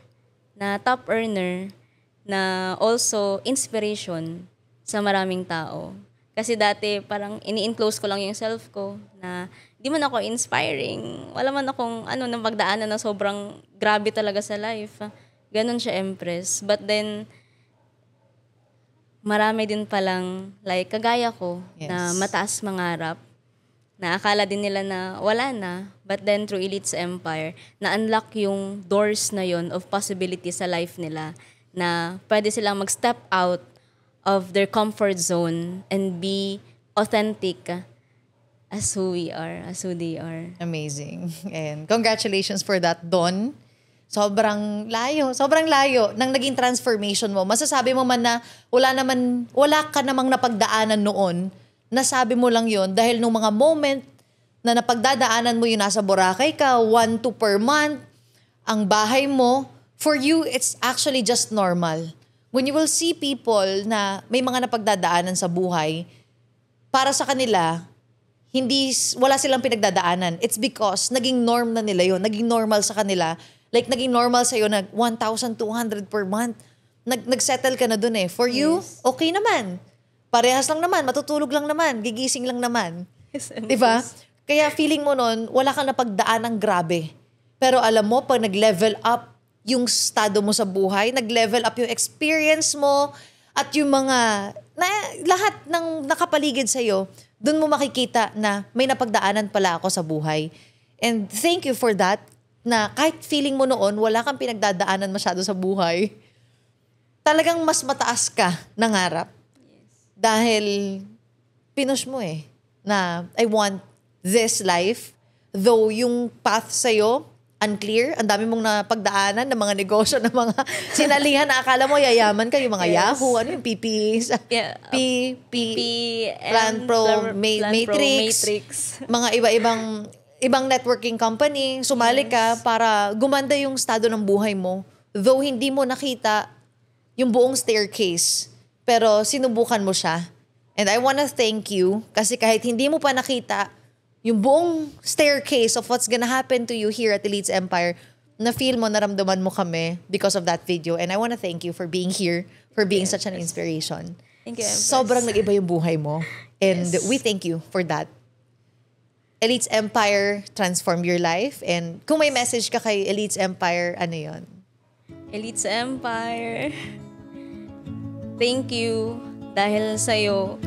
na top earner, na also inspiration sa maraming tao. Kasi dati parang ini-enclose ko lang yung self ko na di man ako inspiring. Wala man akong nang pagdaanan na sobrang grabe talaga sa life. Ganon siya, Empress. But then, marami din palang like kagaya ko na mataas mangarap. Na akala din nila na wala na. But then through Elites Empire, na-unlock yung doors na yon of possibility sa life nila na pwede silang mag-step out of their comfort zone and be authentic as who we are, as who they are. Amazing. And congratulations for that, Don. Sobrang layo ng naging transformation mo. Masasabi mo man na wala ka namang napagdaanan noon. Nasabi mo lang yon dahil nung mga moment na napagdadaanan mo yung nasa Boracay ka, 1-2 per month, ang bahay mo, for you, it's actually just normal. When you will see people na may mga napagdadaanan sa buhay, para sa kanila, wala silang pinagdadaanan. It's because naging norm na nila yon, naging normal sa kanila Like, naging normal sa'yo na 1,200 per month. Nag-settle ka na dun eh. For you, okay naman. Parehas lang naman, matutulog lang naman, gigising lang naman. Yes, diba? Kaya feeling mo nun, wala kang napagdaan ng grabe. Pero alam mo, pag nag-level up yung estado mo sa buhay, nag-level up yung experience mo, at yung mga, lahat ng nakapaligid sa'yo, dun mo makikita na may napagdaanan pala ako sa buhay. And thank you for that, na kahit feeling mo noon, wala kang pinagdadaanan masyado sa buhay, talagang mas mataas ka nangarap. Dahil pinush mo eh, na I want this life. Though yung path sa'yo, unclear, ang dami mong napagdaanan ng mga negosyo, ng mga sinalihan na akala mo yayaman ka, yung mga Yahoo, ano yung PP, Plan Pro, Matrix, mga ibang networking company, sumali ka para gumanda yung estado ng buhay mo. Though hindi mo nakita yung buong staircase, pero sinubukan mo siya. And I wanna thank you kasi kahit hindi mo pa nakita yung buong staircase of what's gonna happen to you here at Elites Empire, na-feel mo, naramdaman mo kami because of that video. And I wanna thank you for being here, for being such an inspiration. Thank you, Empress. Sobrang nag-iba yung buhay mo. And we thank you for that. Elites Empire, transform your life. And kung may message ka kay Elites Empire, ano yon? Elites Empire, thank you dahil sa'yo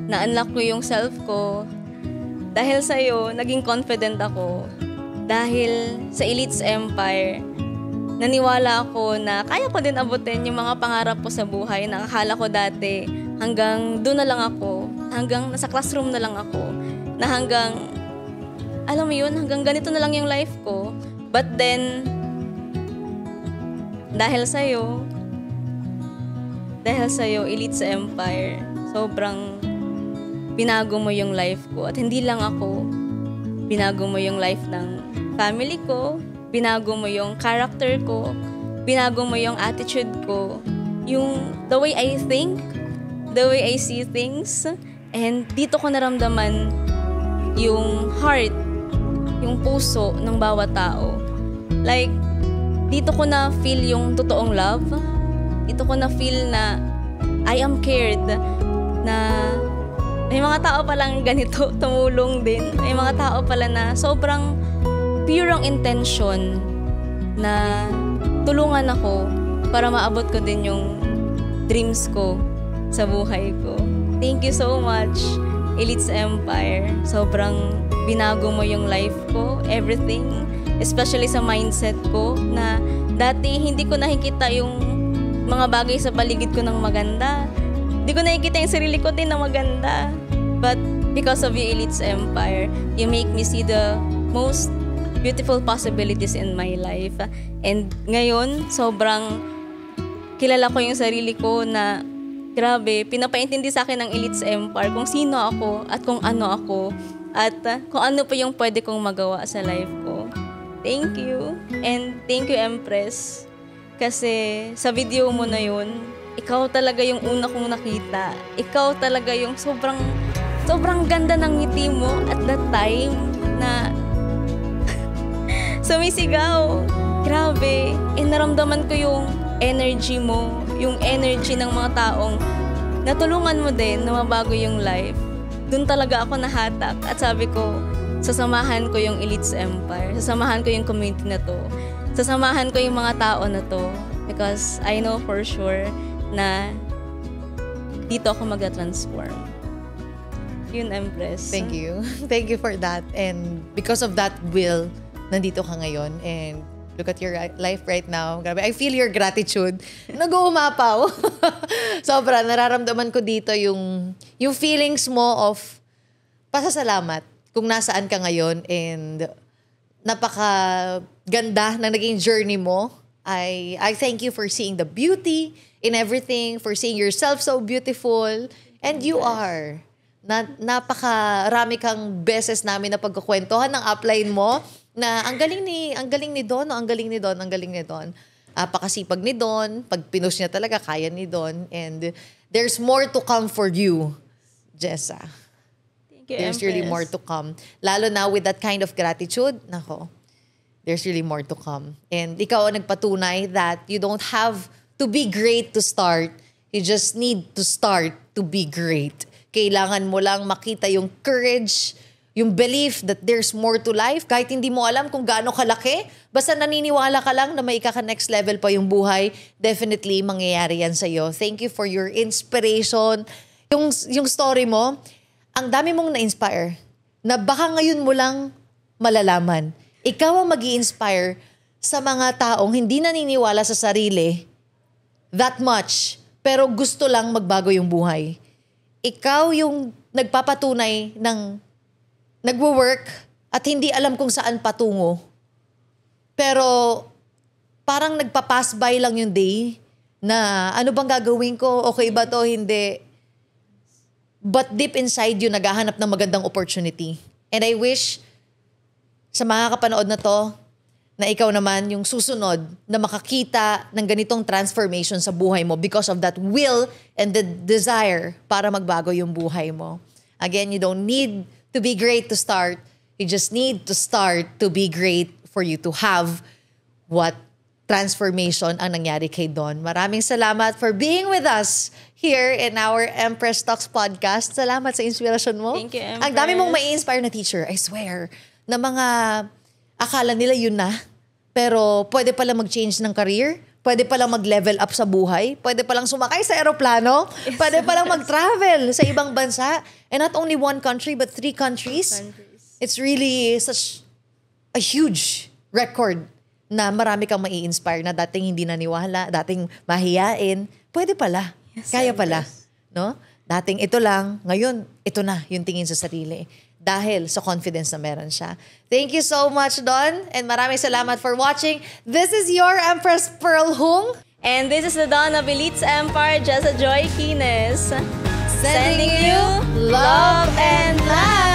na-unlock ko yung self ko. Dahil sa'yo, naging confident ako. Dahil sa Elites Empire, naniwala ako na kaya ko din abutin yung mga pangarap ko sa buhay na akala ko dati hanggang doon na lang ako, hanggang nasa classroom na lang ako, na hanggang, alam mo yun, hanggang ganito na lang yung life ko. But then, dahil sa'yo, Elites Empire, sobrang binago mo yung life ko. At hindi lang ako, binago mo yung life ng family ko, binago mo yung character ko, binago mo yung attitude ko, yung the way I think, the way I see things, and dito ko naramdaman yung heart, yung puso ng bawat tao. Like, dito ko na feel yung totoong love. Dito ko na feel na I am cared, na may mga tao palang ganito tumulong din. May mga tao pala na sobrang pure ang intention na tulungan ako para maabot ko din yung dreams ko sa buhay ko. Thank you so much, Elites Empire. Sobrang binago mo yung life ko, everything. Especially sa mindset ko na dati hindi ko nakikita yung mga bagay sa paligid ko ng maganda. Hindi ko nakikita yung sarili ko din na maganda. But because of you, Elites Empire, you make me see the most beautiful possibilities in my life. And ngayon, sobrang kilala ko yung sarili ko na grabe, pinapaintindi sa akin ng Elites Empire kung sino ako at kung ano ako at kung ano pa yung pwede kong magawa sa life ko. Thank you. And thank you, Empress. Kasi sa video mo na yun, ikaw talaga yung una kong nakita. Ikaw talaga yung sobrang ganda ng ngiti mo at that time na sumisigaw. Grabe. And naramdaman ko yung energy mo, yung energy ng mga taong natulungan mo din na mabago yung life. Doon talaga ako nahatak at sabi ko, sasamahan ko yung Elites Empire. Sasamahan ko yung community na to. Sasamahan ko yung mga tao na to because I know for sure na dito ako mag-transform. Yun, Empress. Thank you. Thank you for that. And because of that will, nandito ka ngayon. And look at your life right now. Grabe. I feel your gratitude. Nag-uumapaw. Sobra. Nararamdaman ko dito yung feelings mo of pasasalamat kung nasaan ka ngayon. And napakaganda na naging journey mo. I thank you for seeing the beauty in everything, for seeing yourself so beautiful. And you are. Napakarami kang beses namin na pagkukwentuhan ng upline mo na ang galing ni Don, ang galing ni Don. Pakasipag ni Don, pag pinush niya talaga, kaya ni Don. And there's more to come for you, Jessa. Thank you, There's Empress. really more to come. Lalo na with that kind of gratitude, nako. there's really more to come. And ikaw ang nagpatunay that you don't have to be great to start. You just need to start to be great. Kailangan mo lang makita yung courage, yung belief that there's more to life. Kahit hindi mo alam kung gaano kalaki, basta naniniwala ka lang na may next level pa yung buhay, definitely mangyayari yan sa'yo. Thank you for your inspiration. Yung story mo, ang dami mong na-inspire na baka ngayon mo lang malalaman. Ikaw ang mag-i-inspire sa mga taong hindi naniniwala sa sarili that much, pero gusto lang magbago yung buhay. Ikaw yung nagpapatunay ng nagwo-work at hindi alam kung saan patungo. Pero parang nagpa-pass by lang yung day na ano bang gagawin ko? Okay ba to? Hindi. But deep inside you, naghahanap ng magandang opportunity. And I wish sa mga kapanood na to, na ikaw naman yung susunod na makakita ng ganitong transformation sa buhay mo because of that will and the desire para magbago yung buhay mo. Again, you don't need to be great to start. You just need to start to be great for you to have what transformation ang nangyari kay Don. Maraming salamat for being with us here in our Empress Talks podcast. Salamat sa inspirasyon mo. Thank you, Empress. Ang dami mong mai-inspire na teacher, I swear, na mga akala nila yun na, pero pwede palang mag-change ng career, pwede palang mag-level up sa buhay, pwede palang sumakay sa aeroplano, pwede palang mag-travel sa ibang bansa, and not only one country but 3 countries. It's really such a huge record na marami kang mai-inspire na dating hindi naniwala, dating mahiyain, pwede pala, kaya pala. No? Dating ito lang, ngayon ito na yung tingin sa sarili. Dahil sa confidence na meron siya. Thank you so much, Don. And maraming salamat for watching. This is your Empress Pearl Hung. And this is the Dawn of Elites Empire, Jessa Joy Quines. Sending you love and light.